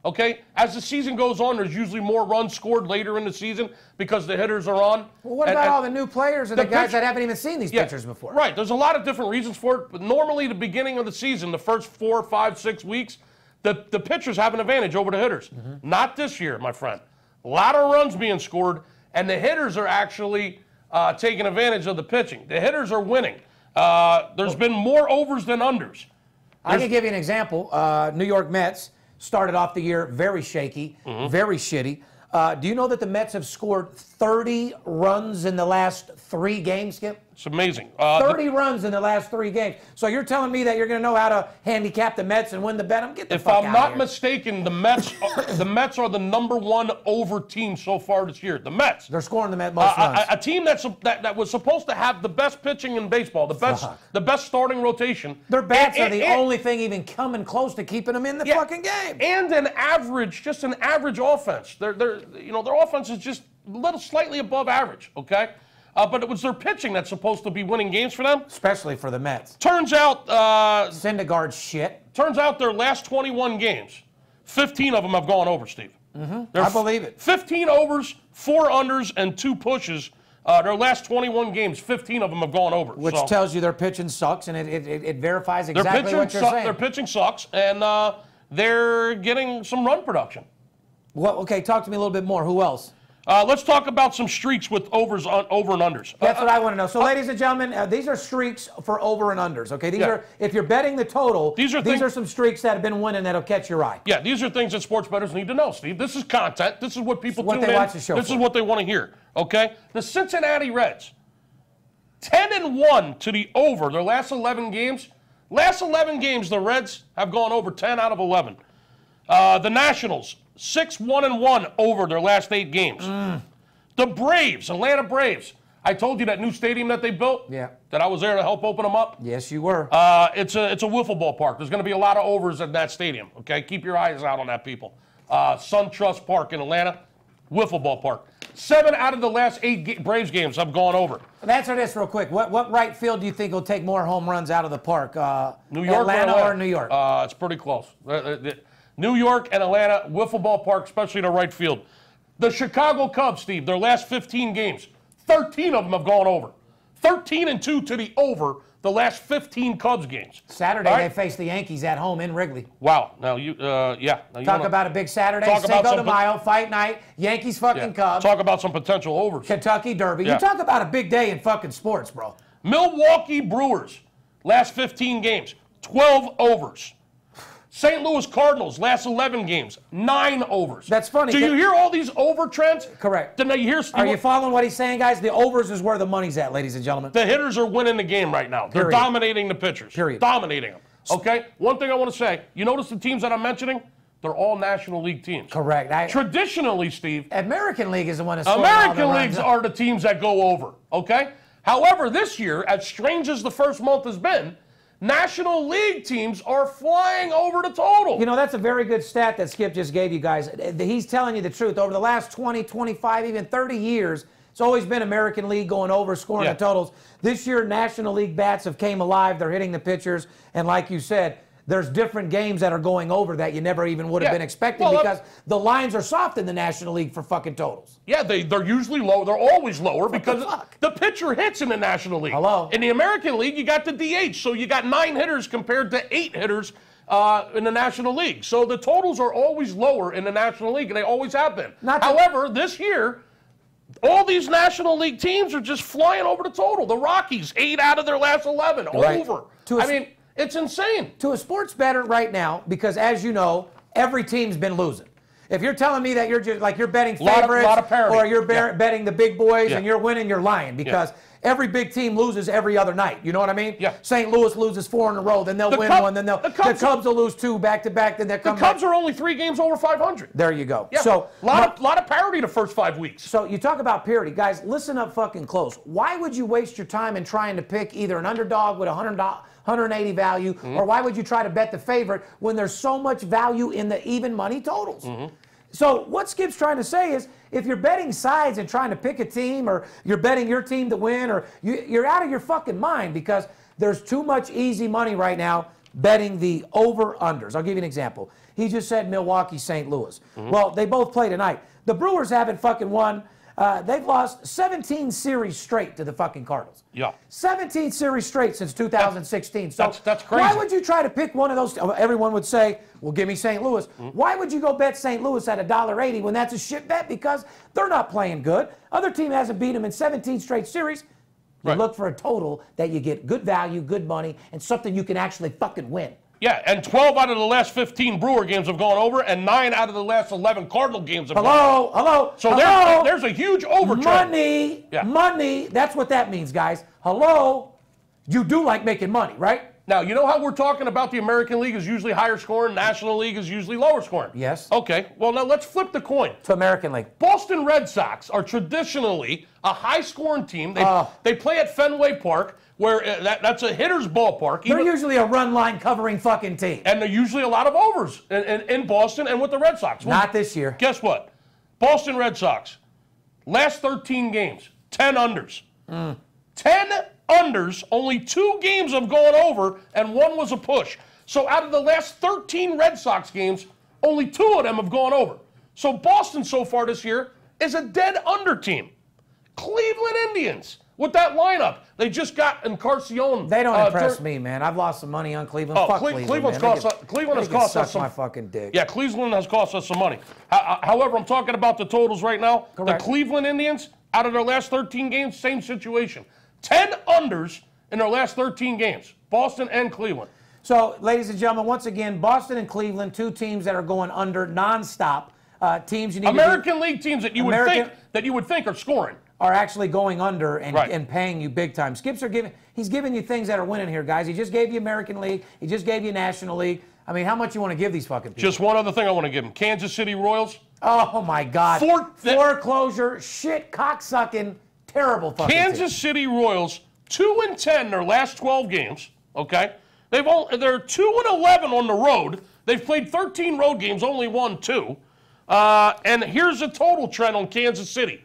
Okay, as the season goes on, there's usually more runs scored later in the season because the hitters are on. Well, what about all the new players and the guys that haven't even seen these pitchers before? Right, there's a lot of different reasons for it, but normally the beginning of the season, the first 4, 5, 6 weeks, the pitchers have an advantage over the hitters. Not this year, my friend. A lot of runs being scored, and the hitters are actually taking advantage of the pitching. The hitters are winning. There's been more overs than unders. I can give you an example. New York Mets started off the year very shaky, very shitty. Do you know that the Mets have scored 30 runs in the last 3 games, Skip? It's amazing. 30 runs in the last 3 games. So you're telling me that you're going to know how to handicap the Mets and win the bet? Get the fuck out of here. If I'm not mistaken, the Mets are the #1 over team so far this year. The Mets. They're scoring the most runs. A team that was supposed to have the best pitching in baseball, the best starting rotation. Their bats are the only thing even coming close to keeping them in the fucking game. And an average offense. Their offense is just slightly above average, okay? But it was their pitching that's supposed to be winning games for them. Especially for the Mets. Turns out... Syndergaard's shit. Turns out their last 21 games, 15 of them have gone over, Steve. I believe it. 15 overs, 4 unders, and 2 pushes. Their last 21 games, 15 of them have gone over. Which tells you their pitching sucks, and it verifies exactly what you're saying. Their pitching sucks, and they're getting some run production. Well, okay, talk to me a little bit more. Who else? Let's talk about some streaks with over and unders. That's what I want to know. So, ladies and gentlemen, these are streaks for over and unders. Okay, these are if you're betting the total. These are some streaks that have been winning that'll catch your eye. Yeah, these are things that sports bettors need to know, Steve. This is content. This is what people tune in. Watch the show. This is what they want to hear. Okay, the Cincinnati Reds, 10-1 to the over their last 11 games. Last 11 games, the Reds have gone over 10 out of 11. The Nationals, 6-1-1 over their last 8 games. The Braves, Atlanta Braves. I told you that new stadium that they built? Yeah. That I was there to help open them up? Yes, you were. It's a wiffle ball park. There's going to be a lot of overs at that stadium, okay? Keep your eyes out on that, people. SunTrust Park in Atlanta, wiffle ball park. 7 out of the last 8 Braves games have gone over. Answer this real quick. What right field do you think will take more home runs out of the park? New York Atlanta or New York? It's pretty close. New York and Atlanta, wiffle ball park, especially the right field. The Chicago Cubs, Steve, their last 15 games, 13 of them have gone over. 13-2 to the over the last 15 Cubs games. Saturday, they face the Yankees at home in Wrigley. Wow. Now, yeah. Now talk about a big Saturday. Cinco de Mayo, fight night, Yankees fucking Cubs. Talk about some potential overs. Kentucky Derby. You talk about a big day in fucking sports, bro. Milwaukee Brewers, last 15 games, 12 overs. St. Louis Cardinals, last 11 games, 9 overs. That's funny. Do you hear all these over trends? Correct. Then you hear. Are you following what he's saying, guys? The overs is where the money's at, ladies and gentlemen. The hitters are winning the game right now. They're dominating the pitchers. Period. Dominating them. Okay? One thing I want to say, you notice the teams that I'm mentioning? They're all National League teams. Correct. Traditionally, Steve. American League is the one that's American Leagues are the teams that go over. Okay? However, this year, as strange as the first month has been, National League teams are flying over the total. You know, that's a very good stat that Skip just gave you guys. He's telling you the truth. Over the last 20, 25, even 30 years, it's always been American League going over, scoring the totals. This year, National League bats have came alive. They're hitting the pitchers. And like you said, there's different games that are going over that you never even would have been expecting because the lines are soft in the National League for fucking totals. Yeah, they're usually low. They're always lower because the pitcher hits in the National League. Hello. In the American League, you got the DH, so you got 9 hitters compared to 8 hitters in the National League. So the totals are always lower in the National League, and they always have been. However, this year, All these National League teams are just flying over the total. The Rockies, 8 out of their last 11, over. I mean, it's insane. To a sports bettor right now, because as you know, every team's been losing. If you're telling me that you're just like you're betting favorites or you're betting the big boys and you're winning, you're lying because every big team loses every other night. You know what I mean? Yeah. St. Louis loses 4 in a row, then they'll win one, then the Cubs will lose 2 back-to-back, then they'll come back. The Cubs are only 3 games over 500. There you go. Yeah. So a lot of parity the first 5 weeks. So you talk about parity. Guys, listen up fucking close. Why would you waste your time in trying to pick either an underdog with 180 value, or why would you try to bet the favorite when there's so much value in the even money totals? So what Skip's trying to say is, if you're betting sides and trying to pick a team, or you're betting your team to win, or you're out of your fucking mind, because there's too much easy money right now betting the over-unders. I'll give you an example. He just said Milwaukee, St. Louis. Well, they both play tonight. The Brewers haven't fucking won. They've lost 17 series straight to the fucking Cardinals. Yeah. 17 series straight since 2016. So that's crazy. Why would you try to pick one of those? Everyone would say, well, give me St. Louis. Why would you go bet St. Louis at $1.80 when that's a shit bet? Because they're not playing good. Other team hasn't beat them in 17 straight series. You look for a total that you get good value, good money, and something you can actually fucking win. Yeah, and 12 out of the last 15 Brewer games have gone over, and 9 out of the last 11 Cardinal games have gone over. So there's a huge overtrend. Money, that's what that means, guys. Hello, you do like making money, right? Now, you know how we're talking about the American League is usually higher scoring, National League is usually lower scoring? Yes. Okay, well, now let's flip the coin. To American League. Boston Red Sox are traditionally a high-scoring team. They play at Fenway Park, where that's a hitter's ballpark. They're usually a run line covering fucking team. And they're usually a lot of overs in Boston and with the Red Sox. Not this year. Guess what? Boston Red Sox, last 13 games, 10 unders. 10 unders, only 2 games have gone over, and 1 was a push. So out of the last 13 Red Sox games, only 2 of them have gone over. So Boston so far this year is a dead under team. Cleveland Indians, with that lineup, they just got Encarnacion. They don't impress me, man. I've lost some money on Cleveland. Fuck Cleveland has cost us some. My fucking dick. Yeah, Cleveland has cost us some money. However, I'm talking about the totals right now. Correct. The Cleveland Indians, out of their last 13 games, same situation. 10 unders in their last 13 games. Boston and Cleveland. So, ladies and gentlemen, once again, Boston and Cleveland, 2 teams that are going under nonstop. Teams you need American League teams that you would think are scoring. Are actually going under and paying you big time. He's giving you things that are winning here, guys. He just gave you American League. He just gave you National League. I mean, how much you want to give these fucking people? Just one other thing I want to give them. Kansas City Royals. Oh, my God. Foreclosure, shit, cocksucking, terrible fucking Kansas City Royals, 2-10 their last 12 games, okay? They're 2-11 on the road. They've played 13 road games, only won 2. And here's a total trend on Kansas City.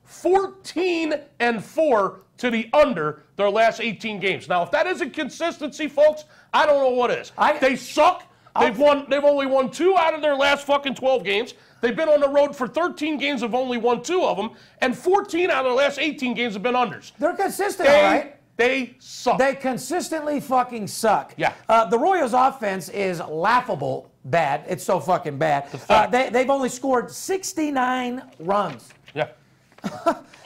14-4 to the under their last 18 games. Now, if that isn't consistency, folks, I don't know what is. They suck. They've only won 2 out of their last fucking 12 games. They've been on the road for 13 games, have only won 2 of them, and 14 out of their last 18 games have been unders. They're consistent, all right? They suck. They consistently fucking suck. Yeah. The Royals' offense is laughable bad. It's so fucking bad. They've only scored 69 runs. Yeah.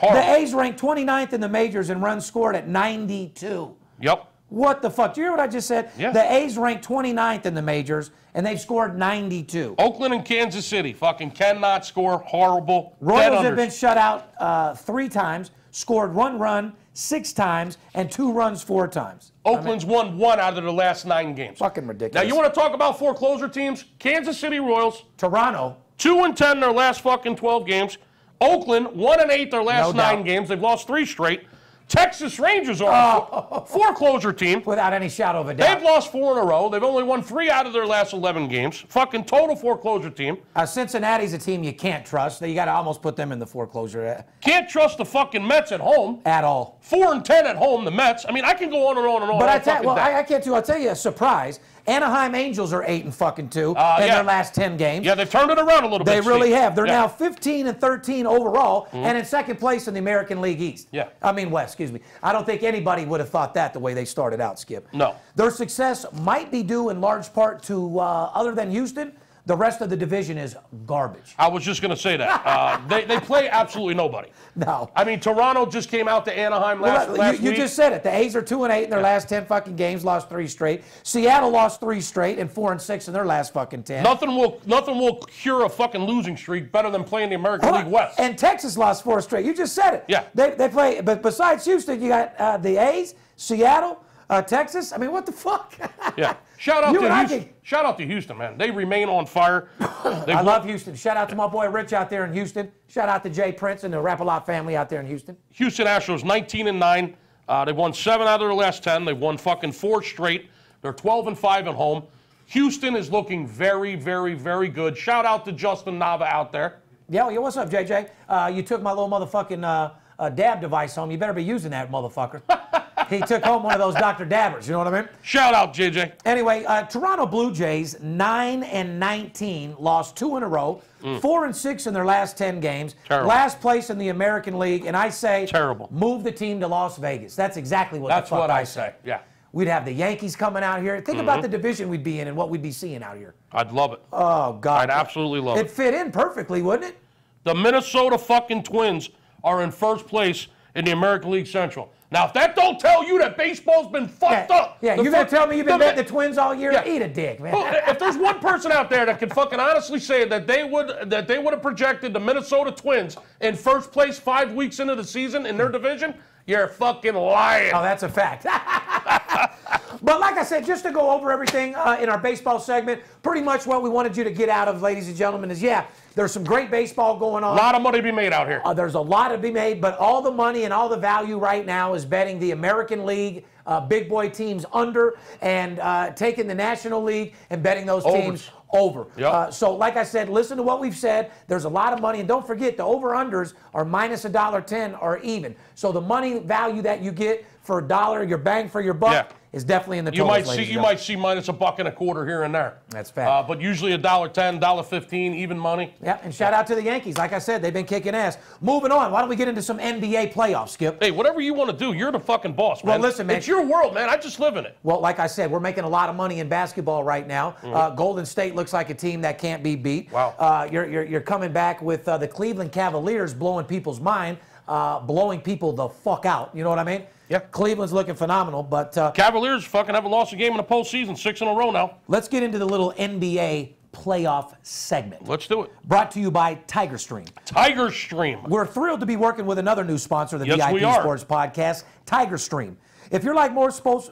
The A's ranked 29th in the majors in runs scored at 92. Yep. What the fuck? Do you hear what I just said? Yeah. The A's ranked 29th in the majors, and they've scored 92. Oakland and Kansas City fucking cannot score. Horrible. Royals have been shut out 3 times, scored 1 run 6 times, and 2 runs 4 times. Oakland's won 1 out of the last 9 games. Fucking ridiculous. Now, you want to talk about foreclosure teams? Kansas City Royals. Toronto. 2-10 their last fucking 12 games. Oakland, 1-8 their last 9 games. They've lost 3 straight. Texas Rangers are a foreclosure team. Without any shadow of a doubt. They've lost 4 in a row. They've only won 3 out of their last 11 games. Fucking total foreclosure team. Cincinnati's a team you can't trust. You got to almost put them in the foreclosure. Can't trust the fucking Mets at home. At all. 4-10 at home, the Mets. I mean, I can go on and on and on. But I can't too. I'll tell you a surprise. Anaheim Angels are 8-2 in their last 10 games. Yeah, they've turned it around a little bit. They really have. They're now 15-13 overall, and in second place in the American League East. Yeah. I mean West, excuse me. I don't think anybody would have thought that the way they started out, Skip. No. Their success might be due in large part to, other than Houston, The rest of the division is garbage. I was just going to say that. They play absolutely nobody. No. I mean, Toronto just came out to Anaheim last week. You just said it. The A's are 2-8 in their last 10 fucking games, lost 3 straight. Seattle lost 3 straight and 4-6 in their last fucking 10. Nothing will cure a fucking losing streak better than playing the American League West. And Texas lost 4 straight. You just said it. Yeah. They play, but besides Houston, you got the A's, Seattle, Texas. I mean, what the fuck? Yeah. Shout out to Houston, man. They remain on fire. I love Houston. Shout out to my boy Rich out there in Houston. Shout out to Jay Prince and the Rap-A-Lot family out there in Houston. Houston Astros 19-9. They've won 7 out of their last 10. They've won fucking 4 straight. They're 12-5 at home. Houston is looking very, very, very good. Shout out to Justin Nava out there. Yeah, what's up, JJ? You took my little motherfucking dab device home. You better be using that, motherfucker. He took home one of those Dr. Dabbers, you know what I mean? Shout out, JJ. Anyway, Toronto Blue Jays, 9-19, lost 2 in a row, 4-6 in their last 10 games. Terrible. Last place in the American League, and I say, terrible. Move the team to Las Vegas. That's exactly what That's the fuck what I say. Yeah. We'd have the Yankees coming out here. Think about the division we'd be in and what we'd be seeing out here. I'd love it. Oh, God. I'd absolutely love it. It'd fit in perfectly, wouldn't it? The Minnesota fucking Twins are in first place in the American League Central. Now, if that don't tell you that baseball's been fucked up. Yeah, you're going to tell me you've been betting the Twins all year? Yeah. Eat a dick, man. Well, if there's one person out there that can fucking honestly say that they would have projected the Minnesota Twins in first place 5 weeks into the season in their division, you're fucking lying. Oh, that's a fact. But like I said, just to go over everything in our baseball segment, pretty much what we wanted you to get out of, ladies and gentlemen, is, there's some great baseball going on. A lot of money to be made out here. There's a lot to be made, but all the money and all the value right now is betting the American League big boy teams under and taking the National League and betting those teams over. Yep. So like I said, listen to what we've said. There's a lot of money. And don't forget, the over-unders are minus $1.10 or even. So the money value that you get for $1, your bang for your buck, is definitely in the totals. You might see minus $1.25 here and there. That's fact. But usually $1.10, $1.15, even money. Yeah, and shout out to the Yankees. Like I said, they've been kicking ass. Moving on, why don't we get into some NBA playoffs, Skip? Hey, whatever you want to do, you're the fucking boss, man. Well, listen, man. It's your world, man. I just live in it. Well, like I said, we're making a lot of money in basketball right now. Golden State looks like a team that can't be beat. Wow. You're coming back with the Cleveland Cavaliers blowing people's mind, blowing people the fuck out. You know what I mean? Yeah. Cleveland's looking phenomenal, but Cavaliers fucking haven't lost a game in the postseason, 6 in a row now. Let's get into the little NBA playoff segment. Let's do it. Brought to you by Tiger Stream. Tiger Stream. We're thrilled to be working with another new sponsor of the Yes, we VIP are. Sports Podcast, Tiger Stream. If you're like most sports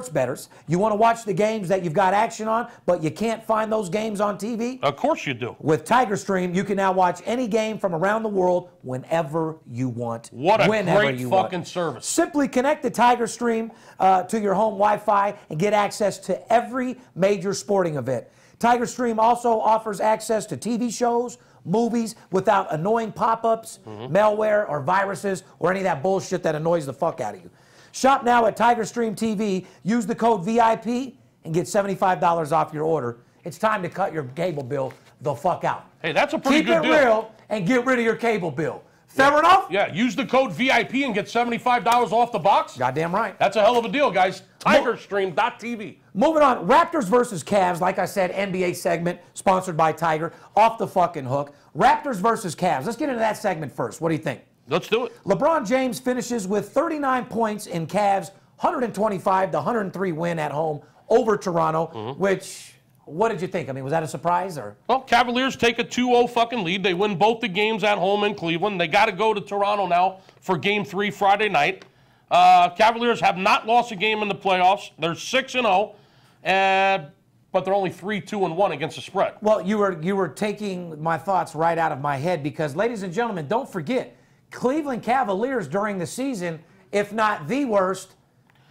bettors, you want to watch the games that you've got action on, but you can't find those games on TV? Of course you do. With Tiger Stream, you can now watch any game from around the world whenever you want. What a whenever great you fucking want. service. Simply connect the Tiger Stream to your home Wi-Fi and get access to every major sporting event. Tiger Stream also offers access to TV shows, movies without annoying pop-ups, malware, or viruses, or any of that bullshit that annoys the fuck out of you. Shop now at Tiger Stream TV. Use the code VIP and get $75 off your order. It's time to cut your cable bill the fuck out. Hey, that's a pretty good deal. Keep it real and get rid of your cable bill. Fair enough? Yeah, use the code VIP and get $75 off the box. Goddamn right. That's a hell of a deal, guys. TigerStream.tv. Moving on, Raptors versus Cavs. Like I said, NBA segment sponsored by Tiger. Off the fucking hook. Raptors versus Cavs. Let's get into that segment first. What do you think? Let's do it. LeBron James finishes with 39 points in Cavs' 125-103 win at home over Toronto, which... What did you think? I mean, was that a surprise or? Well, Cavaliers take a 2-0 fucking lead. They win both the games at home in Cleveland. They got to go to Toronto now for Game 3 Friday night. Cavaliers have not lost a game in the playoffs. They're 6-0, but they're only 3-2-1 against the spread. Well, you were taking my thoughts right out of my head because, ladies and gentlemen, don't forget, Cleveland Cavaliers during the season, if not the worst,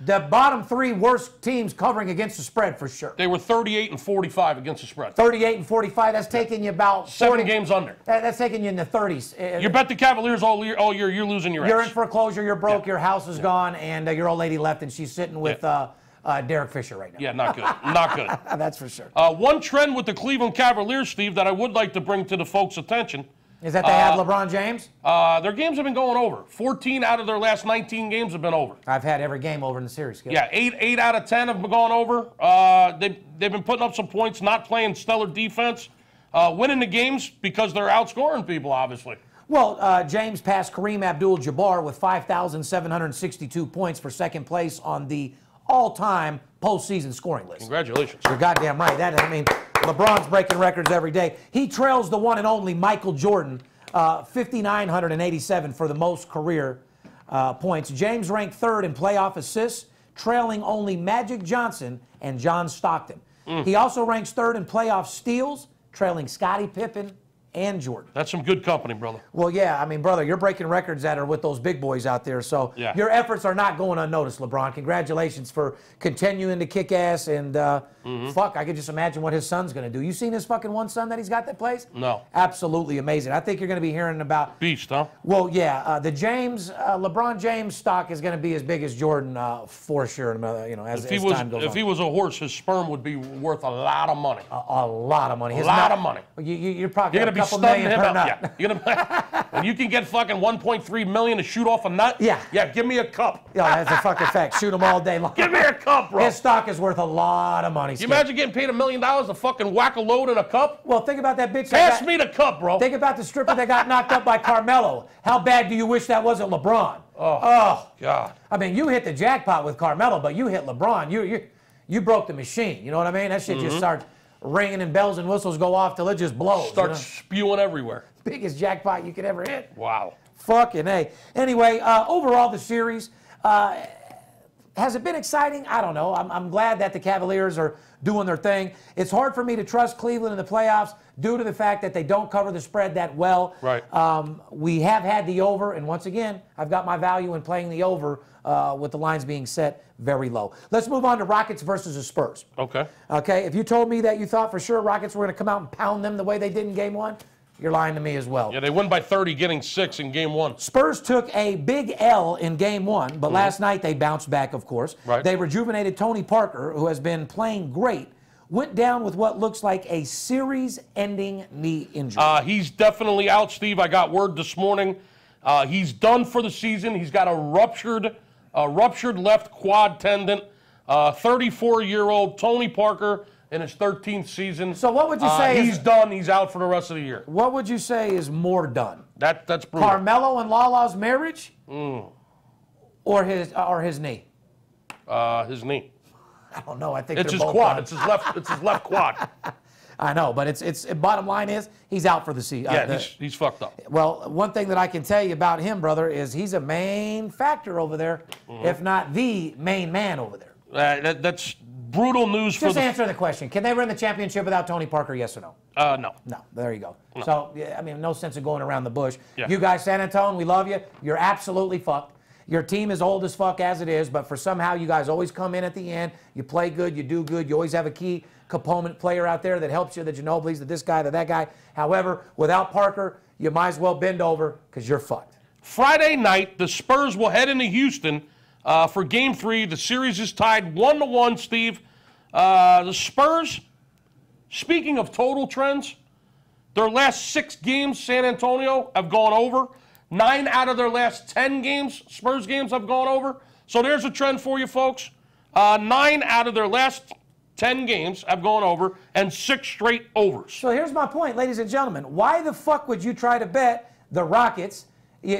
the bottom 3 worst teams covering against the spread for sure. They were 38-45 against the spread. 38-45. That's taking you about 7 games under. That's taking you in the 30s. You bet the Cavaliers all year, you're losing your ass. You're in foreclosure. You're broke. Your house is gone, and your old lady left, and she's sitting with Derek Fisher right now. Yeah, not good. Not good. That's for sure. One trend with the Cleveland Cavaliers, Steve, that I would like to bring to the folks' attention Is that they have LeBron James? Their games have been going over. 14 out of their last 19 games have been over. I've had every game over in the series. Skip. Yeah, 8 out of 10 have been going over. They've been putting up some points, not playing stellar defense, winning the games because they're outscoring people, obviously. Well, James passed Kareem Abdul-Jabbar with 5,762 points for second place on the all-time postseason scoring list. Congratulations. You're goddamn right. LeBron's breaking records every day. He trails the one and only Michael Jordan, 5,987 for the most career points. James ranked third in playoff assists, trailing only Magic Johnson and John Stockton. He also ranks third in playoff steals, trailing Scottie Pippen and Jordan. That's some good company, brother. Well, yeah, I mean, brother, you're breaking records that are with those big boys out there, so your efforts are not going unnoticed, LeBron. Congratulations for continuing to kick ass, and fuck, I could just imagine what his son's going to do. You seen his fucking one son that he's got that plays? No. Absolutely amazing. I think you're going to be hearing about... Beast, huh? Well, yeah, the LeBron James stock is going to be as big as Jordan for sure, as time goes on. If he was a horse, his sperm would be worth a lot of money. A lot of money. A lot of money. You're probably going to be $2 million per nut. Yeah. When you can get fucking $1.3 million to shoot off a nut. Yeah. Yeah. Give me a cup. Yeah, that's a fucking fact. Shoot them all day long. Give me a cup, bro. His stock is worth a lot of money. You imagine getting paid $1 million to fucking whack a load in a cup? Well, think about that bitch. Pass me the cup, bro. Think about the stripper that got knocked up by Carmelo. How bad do you wish that wasn't LeBron? Oh God. I mean, you hit the jackpot with Carmelo, but you hit LeBron. You broke the machine. You know what I mean? That shit just starts ringing and bells and whistles go off till it just blows. Starts spewing everywhere. Biggest jackpot you could ever hit. Wow. Fucking A. Anyway, overall, the series, has it been exciting? I don't know. I'm glad that the Cavaliers are doing their thing. It's hard for me to trust Cleveland in the playoffs due to the fact that they don't cover the spread that well. Right. We have had the over, and once again, I've got my value in playing the over with the lines being set very low. Let's move on to Rockets versus the Spurs. Okay. Okay, if you told me that you thought for sure Rockets were going to come out and pound them the way they did in Game 1, you're lying to me as well. Yeah, they won by 30, getting 6 in Game 1. Spurs took a big L in Game 1, but last night they bounced back, of course. Right. They rejuvenated Tony Parker, who has been playing great, went down with what looks like a series-ending knee injury. He's definitely out, Steve. I got word this morning. He's done for the season. He's got a ruptured left quad tendon. 34-year-old Tony Parker in his 13th season. So what would you say he's done. He's out for the rest of the year. What would you say is more done? That's brutal. Carmelo and Lala's marriage, or his knee? His knee. I don't know. I think it's they're his both quad. done. It's his left quad. I know, but it's bottom line is he's out for the season. Yeah, he's fucked up. Well, one thing that I can tell you about him, brother, is he's a main factor over there, if not the main man over there. That's brutal news for Just answer the question. Can they win the championship without Tony Parker, yes or no? No. No, there you go. No. So, yeah, I mean, no sense of going around the bush. Yeah. You guys, San Antonio, we love you. You're absolutely fucked. Your team is old as fuck as it is, but for somehow you guys always come in at the end. You play good, you do good. You always have a key component player out there that helps you, the Ginobili's, that this guy, that guy. However, without Parker, you might as well bend over because you're fucked. Friday night, the Spurs will head into Houston for Game 3. The series is tied 1-1, Steve. The Spurs, speaking of total trends, their last 6 games, San Antonio, have gone over. 9 out of their last 10 games, Spurs games, have gone over. So there's a trend for you, folks. 9 out of their last 10 games have gone over, and 6 straight overs. So here's my point, ladies and gentlemen. Why the fuck would you try to bet the Rockets?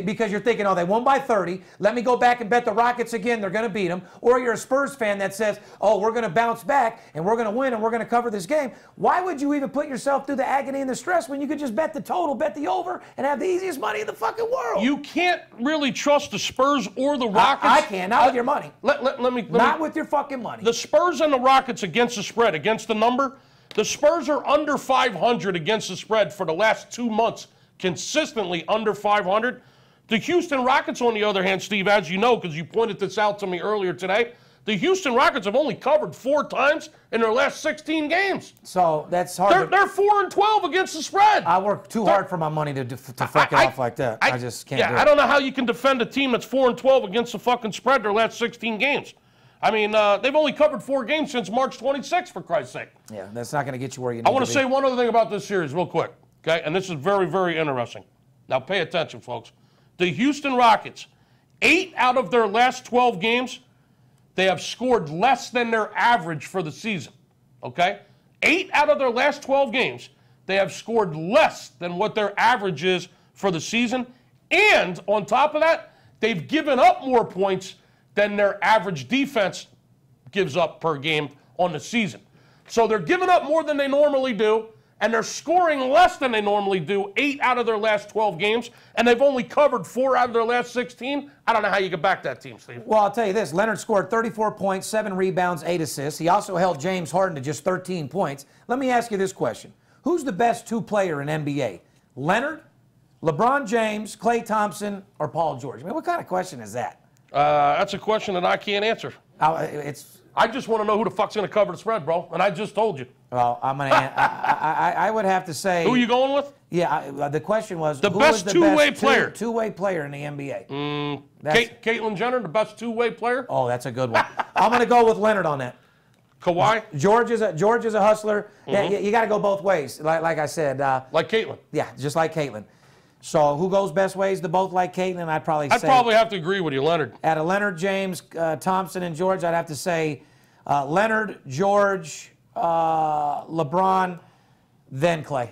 Because you're thinking, oh, they won by 30. Let me go back and bet the Rockets again. They're going to beat them. Or you're a Spurs fan that says, oh, we're going to bounce back, and we're going to win, and we're going to cover this game. Why would you even put yourself through the agony and the stress when you could just bet the total, bet the over, and have the easiest money in the fucking world? You can't really trust the Spurs or the Rockets. I can, not with your money. Not with your fucking money. The Spurs and the Rockets against the spread, against the number. The Spurs are under 500 against the spread for the last 2 months, consistently under 500. The Houston Rockets, on the other hand, Steve, as you know, because you pointed this out to me earlier today, the Houston Rockets have only covered 4 times in their last 16 games. So that's hard. They're 4-12 against the spread. I work too hard for my money to fuck it off like that. I just can't do it. I don't know how you can defend a team that's 4-12 against the fucking spread their last 16 games. I mean, they've only covered 4 games since March 26th, for Christ's sake. Yeah, that's not going to get you where you need to be. I want to say one other thing about this series real quick, okay? And this is very, very interesting. Now pay attention, folks. The Houston Rockets, 8 out of their last 12 games, they have scored less than their average for the season. Okay? 8 out of their last 12 games, they have scored less than what their average is for the season. And on top of that, they've given up more points than their average defense gives up per game on the season. So they're giving up more than they normally do, and they're scoring less than they normally do 8 out of their last 12 games, and they've only covered 4 out of their last 16. I don't know how you can back that team, Steve. Well, I'll tell you this. Leonard scored 34 points, 7 rebounds, 8 assists. He also held James Harden to just 13 points. Let me ask you this question. Who's the best 2-player in NBA? Leonard, LeBron James, Klay Thompson, or Paul George? I mean, what kind of question is that? That's a question that I can't answer. I just want to know who the fuck's going to cover the spread, bro, and I just told you. Well, I'm going to. I would have to say. Who are you going with? Yeah, the question was the best two-way player. Two-way player in the NBA. Caitlyn Jenner, the best two-way player. Oh, that's a good one. I'm going to go with Leonard on that. Kawhi. George is a hustler. Yeah, you got to go both ways. Like I said. Like Caitlyn. Yeah, just like Caitlyn. So who goes best ways to both like Caitlyn? I'd probably have to agree with you, Leonard. Out of Leonard, James, Thompson, and George, I'd have to say Leonard, George, LeBron, then Klay.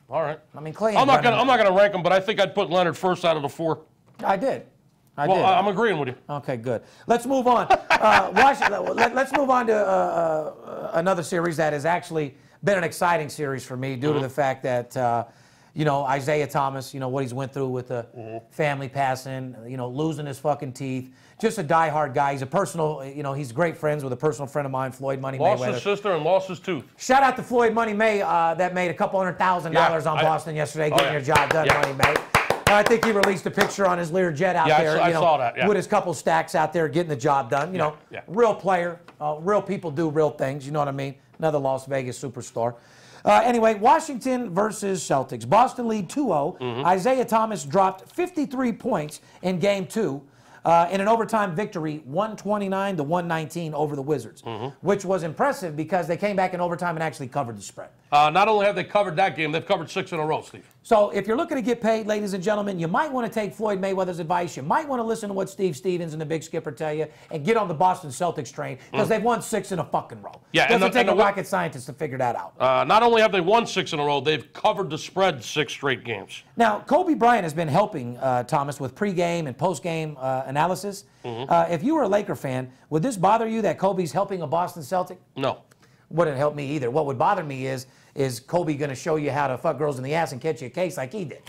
All right. I mean, Klay. I'm not gonna rank them, but I think I'd put Leonard first out of the 4. I did. I'm agreeing with you. Okay, good. Let's move on. Let's move on to another series that has actually been an exciting series for me due to the fact that. Isaiah Thomas, what he's went through with the family passing, losing his fucking teeth. Just a diehard guy. He's a personal, he's great friends with a personal friend of mine, Floyd Money Mayweather. Lost his sister and lost his tooth. Shout out to Floyd Money May that made a couple $100,000 on Boston yesterday, getting your job done, Money May. I think he released a picture on his Learjet out there. I saw that, with his couple stacks out there getting the job done. Real player. Real people do real things, you know what I mean? Another Las Vegas superstar. Anyway, Washington versus Celtics. Boston lead 2-0. Isaiah Thomas dropped 53 points in Game 2 in an overtime victory, 129-119 over the Wizards, which was impressive because they came back in overtime and actually covered the spread. Not only have they covered that game, they've covered 6 in a row, Steve. So if you're looking to get paid, ladies and gentlemen, you might want to take Floyd Mayweather's advice. You might want to listen to what Steve Stevens and the Big Skipper tell you and get on the Boston Celtics train because they've won 6 in a fucking row. Yeah, it doesn't take a rocket scientist to figure that out. Not only have they won 6 in a row, they've covered the spread 6 straight games. Now, Kobe Bryant has been helping Thomas with pregame and postgame analysis. If you were a Laker fan, would this bother you that Kobe's helping a Boston Celtic? No. Wouldn't help me either. What would bother me is Kobe going to show you how to fuck girls in the ass and catch you a case like he did?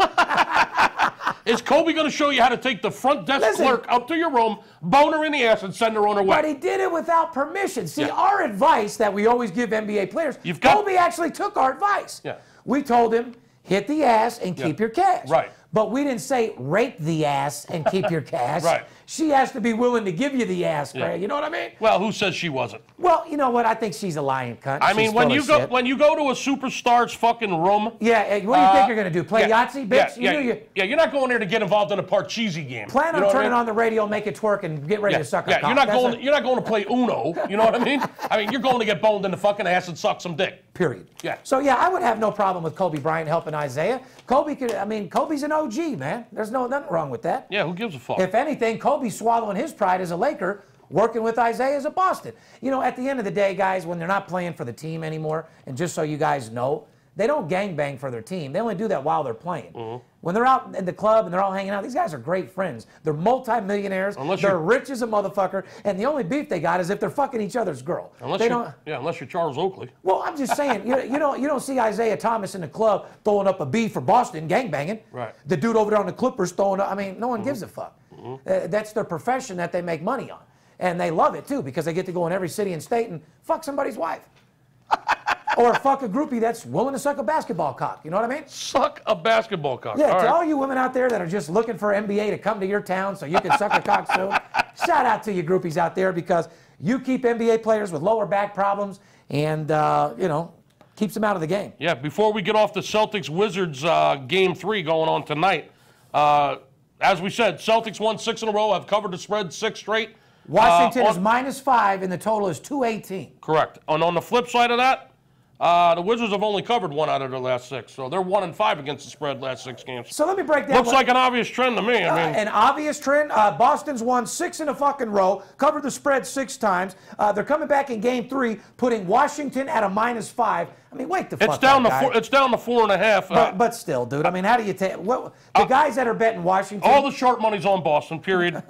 Is Kobe going to show you how to take the front desk clerk up to your room, bone her in the ass, and send her on her way? But he did it without permission. See, our advice that we always give NBA players, Kobe actually took our advice. Yeah. We told him, hit the ass and keep your cash. Right. But we didn't say rape the ass and keep your cash. Right. She has to be willing to give you the ass, Craig. You know what I mean? Well, who says she wasn't? Well, you know what? I think she's a lying cunt. I mean, when you go to a superstar's fucking room. Yeah, what do you think you're going to do? Play Yahtzee, bitch? You're not going there to get involved in a Parcheesi game. Plan on turning on the radio, make it twerk, and get ready to suck a cock. You're not going to play Uno. You know what I mean? I mean, you're going to get boned in the fucking ass and suck some dick. Period. Yeah. So, I would have no problem with Kobe Bryant helping Isaiah. Kobe's an OG, man. There's nothing wrong with that. Yeah, who gives a fuck? If anything, Kobe's swallowing his pride as a Laker, working with Isaiah as a Boston. At the end of the day, guys, when they're not playing for the team anymore, and just so you guys know, they don't gangbang for their team. They only do that while they're playing. When they're out in the club and they're all hanging out, these guys are great friends. They're multi-millionaires. They're rich as a motherfucker. And the only beef they got is if they're fucking each other's girl. Unless you're Charles Oakley. Well, I'm just saying, you don't see Isaiah Thomas in the club throwing up a beef for Boston, gangbanging. Right. The dude over there on the Clippers throwing up. I mean, no one gives a fuck. That's their profession that they make money on. And they love it, too, because they get to go in every city and state and fuck somebody's wife. Or fuck a groupie that's willing to suck a basketball cock. You know what I mean? Suck a basketball cock. Yeah, to all you women out there that are just looking for NBA to come to your town so you can suck a cock soon, shout out to you groupies out there because you keep NBA players with lower back problems and, keeps them out of the game. Yeah, before we get off the Celtics-Wizards Game 3 going on tonight, as we said, Celtics won 6 in a row, have covered the spread 6 straight. Washington is -5 and the total is 218. Correct. And on the flip side of that, The Wizards have only covered 1 out of their last 6, so they're 1-5 against the spread last 6 games. So let me break down. Looks like an obvious trend to me. I mean, an obvious trend. Boston's won 6 in a fucking row, covered the spread 6 times. They're coming back in Game 3, putting Washington at a -5. I mean, wait the fuck. It's down to 4.5. But still, dude. I mean, how do you take the guys that are betting Washington? All the sharp money's on Boston. Period.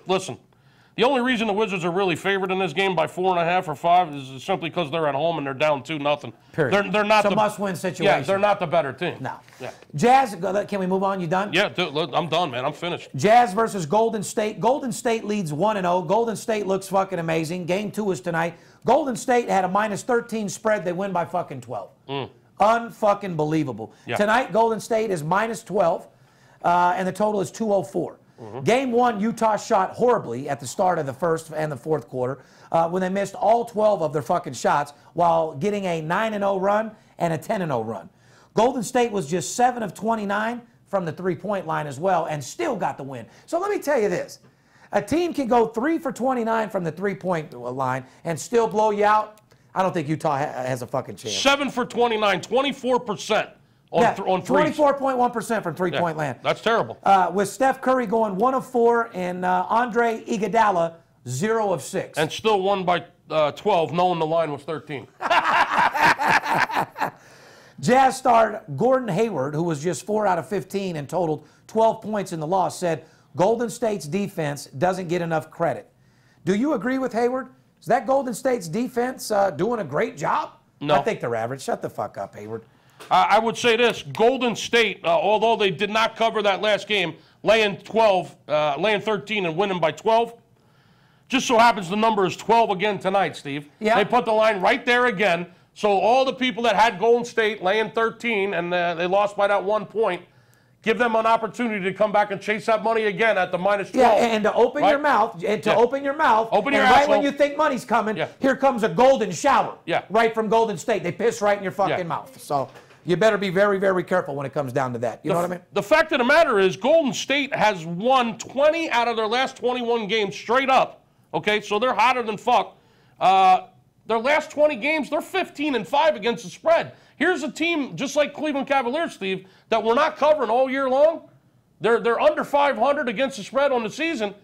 Listen. The only reason the Wizards are really favored in this game by 4.5 or 5 is simply because they're at home and they're down 2-0. Period. They're not it's a must-win situation. Yeah, they're not the better team. No. Yeah. Jazz, can we move on? You done? Yeah, dude, I'm done, man. I'm finished. Jazz versus Golden State. Golden State leads 1-0. Golden State looks fucking amazing. Game 2 is tonight. Golden State had a -13 spread. They win by fucking 12. Unfucking believable. Yeah. Tonight, Golden State is -12, and the total is 204. Game 1, Utah shot horribly at the start of the first and the fourth quarter when they missed all 12 of their fucking shots while getting a 9-0 run and a 10-0 run. Golden State was just 7 of 29 from the three-point line as well and still got the win. So let me tell you this. A team can go 3 for 29 from the three-point line and still blow you out. I don't think Utah has a fucking chance. 7 for 29, 24%. On 24.1% from three-point land. That's terrible. With Steph Curry going 1 of 4 and Andre Iguodala 0 of 6. And still won by 12, knowing the line was 13. Jazz star Gordon Hayward, who was just 4 out of 15 and totaled 12 points in the loss, said Golden State's defense doesn't get enough credit. Do you agree with Hayward? Is that Golden State's defense doing a great job? No. I think they're average. Shut the fuck up, Hayward. I would say this, Golden State, although they did not cover that last game, laying 13 and winning by 12, just so happens the number is 12 again tonight, Steve. Yeah. They put the line right there again, so all the people that had Golden State laying 13 and they lost by that 1 point, give them an opportunity to come back and chase that money again at the -12. Yeah, and to open your mouth, open your mouth, open your and right asshole. when you think money's coming, here comes a golden shower. Yeah. Right from Golden State. They piss right in your fucking mouth. So you better be very, very careful when it comes down to that. You know what I mean? The fact of the matter is Golden State has won 20 out of their last 21 games straight up. Okay, so they're hotter than fuck. Their last 20 games, they're 15-5 against the spread. Here's a team, just like Cleveland Cavaliers, Steve, that we're not covering all year long. They're under 500 against the spread on the season,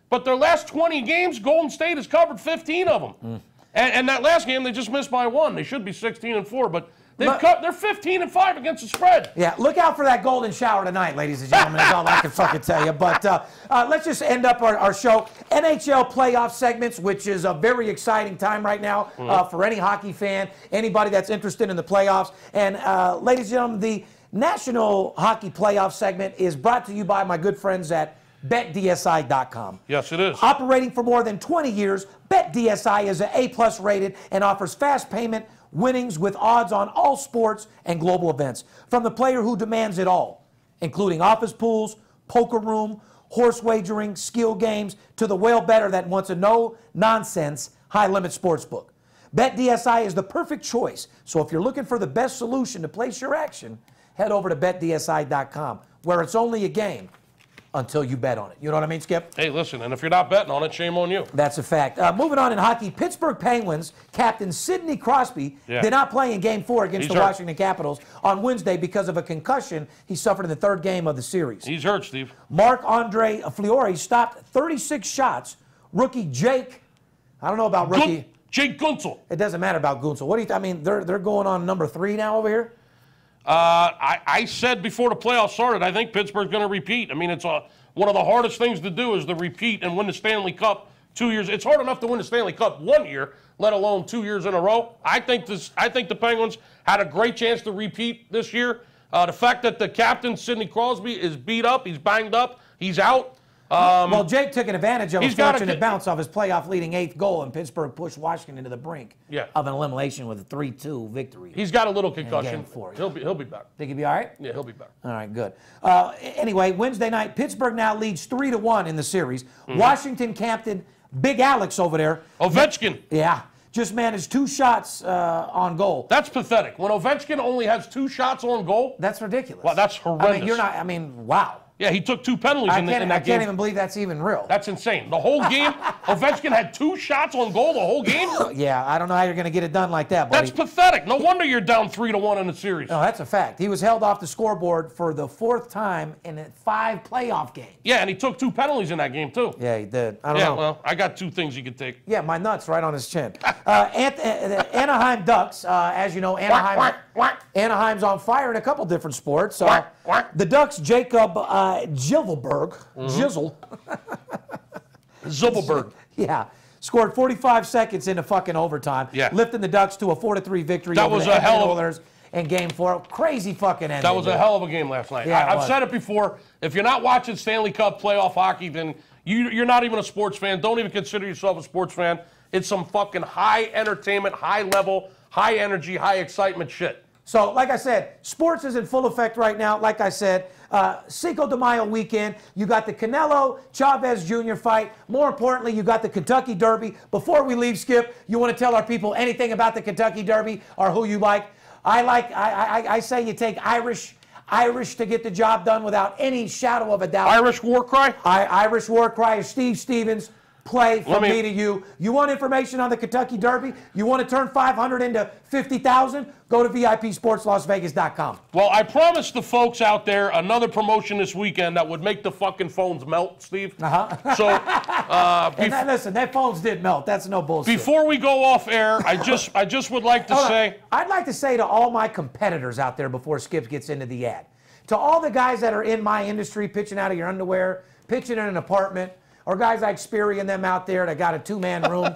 but their last 20 games, Golden State has covered 15 of them. And that last game, they just missed by 1. They should be 16-4, but they're 15-5 against the spread. Yeah, look out for that golden shower tonight, ladies and gentlemen. That's all I can fucking tell you. But let's just end up our show. NHL Playoff Segments, which is a very exciting time right now for any hockey fan, anybody that's interested in the playoffs. And ladies and gentlemen, the National Hockey Playoff Segment is brought to you by my good friends at BetDSI.com. Yes, it is. Operating for more than 20 years, BetDSI is an A+ rated and offers fast payment winnings with odds on all sports and global events. From the player who demands it all, including office pools, poker room, horse wagering, skill games, to the whale bettor that wants a no-nonsense, high-limit sports book. BetDSI is the perfect choice. So if you're looking for the best solution to place your action, head over to BetDSI.com, where it's only a game until you bet on it. You know what I mean, Skip? Hey, listen, and if you're not betting on it, shame on you. That's a fact. Moving on in hockey, Pittsburgh Penguins captain Sidney Crosby did not play in Game 4 against the Washington Capitals on Wednesday because of a concussion he suffered in the third game of the series. He's hurt, Steve. Marc-Andre Fleury stopped 36 shots. Rookie Jake, I don't know about rookie. Jake Guentzel. It doesn't matter about Guentzel. What do you I mean, they're going on number 3 now over here? I said before the playoffs started, I think Pittsburgh's going to repeat. I mean, it's one of the hardest things to do is to repeat and win the Stanley Cup 2 years. It's hard enough to win the Stanley Cup 1 year, let alone 2 years in a row. I think the Penguins had a great chance to repeat this year. The fact that the captain, Sidney Crosby, is beat up, he's banged up, he's out. Well, Jake took an advantage of a fortunate bounce off his playoff-leading 8th goal, and Pittsburgh pushed Washington to the brink of an elimination with a 3-2 victory. He's got a little concussion. Game 4, He'll be back. Think he'll be all right? Yeah, he'll be back. All right, good. Anyway, Wednesday night, Pittsburgh now leads 3-1 in the series. Washington captain Big Alex over there. Ovechkin. Yeah. Just managed 2 shots on goal. That's pathetic. When Ovechkin only has 2 shots on goal. That's ridiculous. Well, that's horrendous. I mean, wow. Yeah, he took 2 penalties in that game. I can't even believe that's even real. That's insane. The whole game, Ovechkin had 2 shots on goal the whole game? Yeah, I don't know how you're going to get it done like that, buddy. That's pathetic. No wonder you're down 3-1 in the series. No, that's a fact. He was held off the scoreboard for the 4th time in 5 playoff games. Yeah, and he took 2 penalties in that game, too. Yeah, he did. I don't know. Well, I got 2 things you could take. Yeah, my nuts right on his chin. Anaheim Ducks, as you know, Anaheim's on fire in a couple different sports. The Ducks, Jacob Jivelberg, Zivelberg. Yeah, scored 45 seconds into fucking overtime, lifting the Ducks to a 4-3 victory over the Edmonton Oilers in Game 4. Crazy fucking ending. That was a hell of a game last night. Yeah, I've said it before. If you're not watching Stanley Cup playoff hockey, then you're not even a sports fan. Don't even consider yourself a sports fan. It's some fucking high entertainment, high level, high energy, high excitement shit. So, like I said, sports is in full effect right now. Like I said, Cinco de Mayo weekend. You got the Canelo Chavez Jr. fight. More importantly, you got the Kentucky Derby. Before we leave, Skip, you want to tell our people anything about the Kentucky Derby or who you like? I say you take Irish to get the job done without any shadow of a doubt. Irish War Cry? Irish War Cry is Steve Stevens. Play from me to you. You want information on the Kentucky Derby? You want to turn 500 into 50,000? Go to VIPSportsLasVegas.com. Well, I promised the folks out there another promotion this weekend that would make the fucking phones melt, Steve. So, listen, that phones did melt. That's no bullshit. Before we go off air, I just would like to say, I'd like to say to all my competitors out there before Skip gets into the ad, to all the guys that are in my industry, pitching out of your underwear, pitching in an apartment, or guys like Sperry and them out there that got a 2-man room.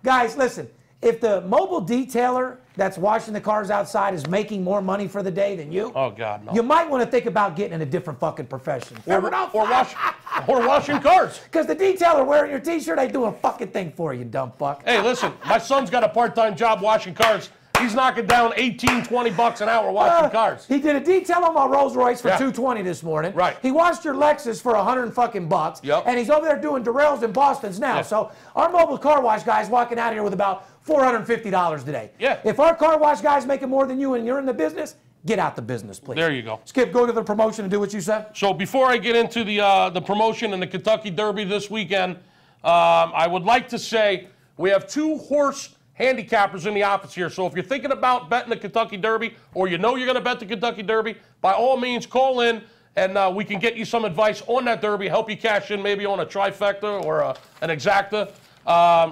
Guys, listen, if the mobile detailer that's washing the cars outside is making more money for the day than you, oh God, no. You might want to think about getting in a different fucking profession. Or washing cars. Because the detailer wearing your T-shirt ain't doing a fucking thing for you, dumb fuck. Hey, listen, my son's got a part-time job washing cars. He's knocking down $18-20 an hour washing cars. He did a detail on my Rolls Royce for $220 this morning. Right. He washed your Lexus for $100 Yep. And he's over there doing Durrells and Bostons now. Yep. So our mobile car wash guy's walking out of here with about $450 today. Yeah. If our car wash guy's making more than you and you're in the business, get out the business, please. There you go. Skip, go to the promotion and do what you said. So before I get into the promotion and the Kentucky Derby this weekend, I would like to say we have 2 horse handicappers in the office here. So if you're thinking about betting the Kentucky Derby, or you know you're going to bet the Kentucky Derby, by all means call in and we can get you some advice on that Derby, help you cash in maybe on a trifecta or an exacta.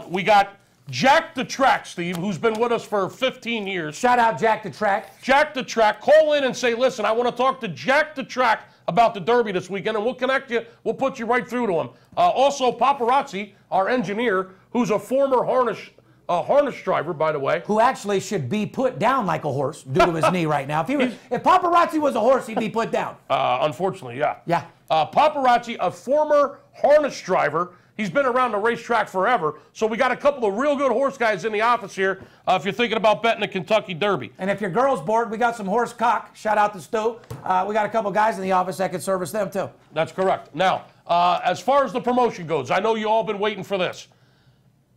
We got Jack the Track, Steve, who's been with us for 15 years. Shout out Jack the Track. Jack the Track. Call in and say, listen, I want to talk to Jack the Track about the Derby this weekend, and we'll connect you. We'll put you right through to him. Also, Paparazzi, our engineer, who's a former harness driver, by the way. Who actually should be put down like a horse due to his knee right now. If Paparazzi was a horse, he'd be put down. Unfortunately, yeah. Yeah. Paparazzi, a former harness driver. He's been around the racetrack forever. So we got a couple of real good horse guys in the office here if you're thinking about betting the Kentucky Derby. And if your girl's bored, we got some horse cock. Shout out to Stu. We got a couple guys in the office that can service them too. That's correct. Now, as far as the promotion goes, I know you all been waiting for this.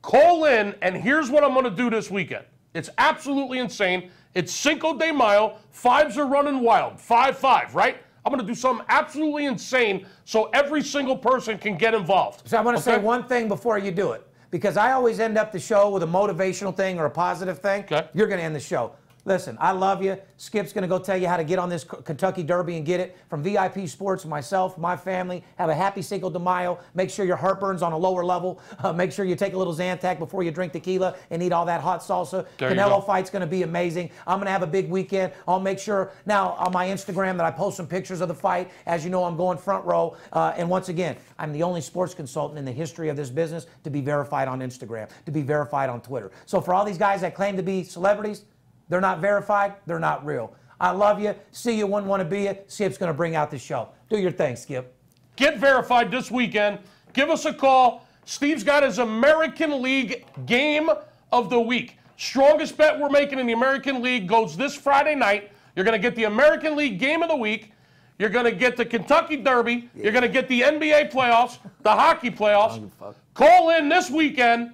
Call in, and here's what I'm going to do this weekend. It's absolutely insane. It's Cinco de Mayo. 5s are running wild. 5-5, right? I'm going to do something absolutely insane so every single person can get involved. So I want to say one thing before you do it, because I always end up the show with a motivational thing or a positive thing. Okay. You're going to end the show. Listen, I love you. Skip's going to go tell you how to get on this Kentucky Derby and get it. From VIP Sports, myself, my family, have a happy Cinco de Mayo. Make sure your heartburn's on a lower level. Make sure you take a little Zantac before you drink tequila and eat all that hot salsa. Canelo fight's going to be amazing. I'm going to have a big weekend. I'll make sure now on my Instagram that I post some pictures of the fight. As you know, I'm going front row. And once again, I'm the only sports consultant in the history of this business to be verified on Instagram, to be verified on Twitter. So for all these guys that claim to be celebrities, they're not verified, they're not real. I love you. See you, wouldn't want to be you. Skip's going to bring out the show. Do your thing, Skip. Get verified this weekend. Give us a call. Steve's got his American League Game of the Week. Strongest bet we're making in the American League goes this Friday night. You're going to get the American League Game of the Week. You're going to get the Kentucky Derby. You're going to get the NBA playoffs, the hockey playoffs. Call in this weekend.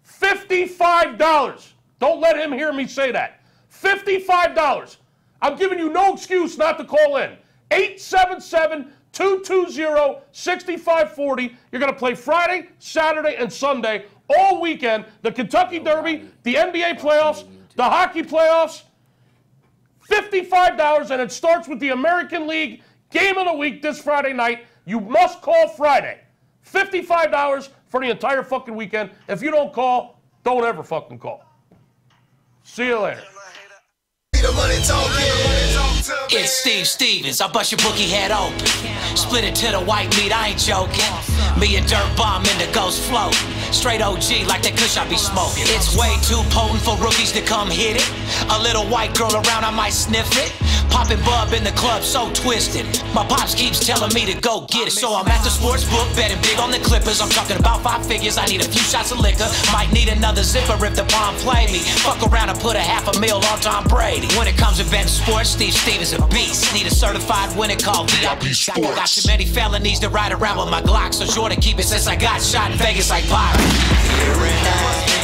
$55. Don't let him hear me say that. $55. I'm giving you no excuse not to call in. 220-6540. You're going to play Friday, Saturday, and Sunday all weekend. The Kentucky Derby, the NBA playoffs, the hockey playoffs. $55, and it starts with the American League game of the week this Friday night. You must call Friday. $55 for the entire fucking weekend. If you don't call, don't ever fucking call. See you later. It's Steve Stevens, I bust your bookie head open. Split it to the white meat, I ain't joking. Me and Dirt Bomb in the ghost float. Straight OG like that kush I be smoking. It's way too potent for rookies to come hit it. A little white girl around, I might sniff it. Poppin' bub in the club, so twisted. My pops keeps telling me to go get it. So I'm at the sports book, betting big on the Clippers. I'm talking about 5 figures, I need a few shots of liquor. Might need another zipper if the bomb play me. Fuck around and put $500,000 on Tom Brady. When it comes to betting sports, Steve Stevens a beast. Need a certified winner called VIP Sports. Got too many felonies to ride around with my Glock, so sure to keep it since I got shot in Vegas like Pac. Here and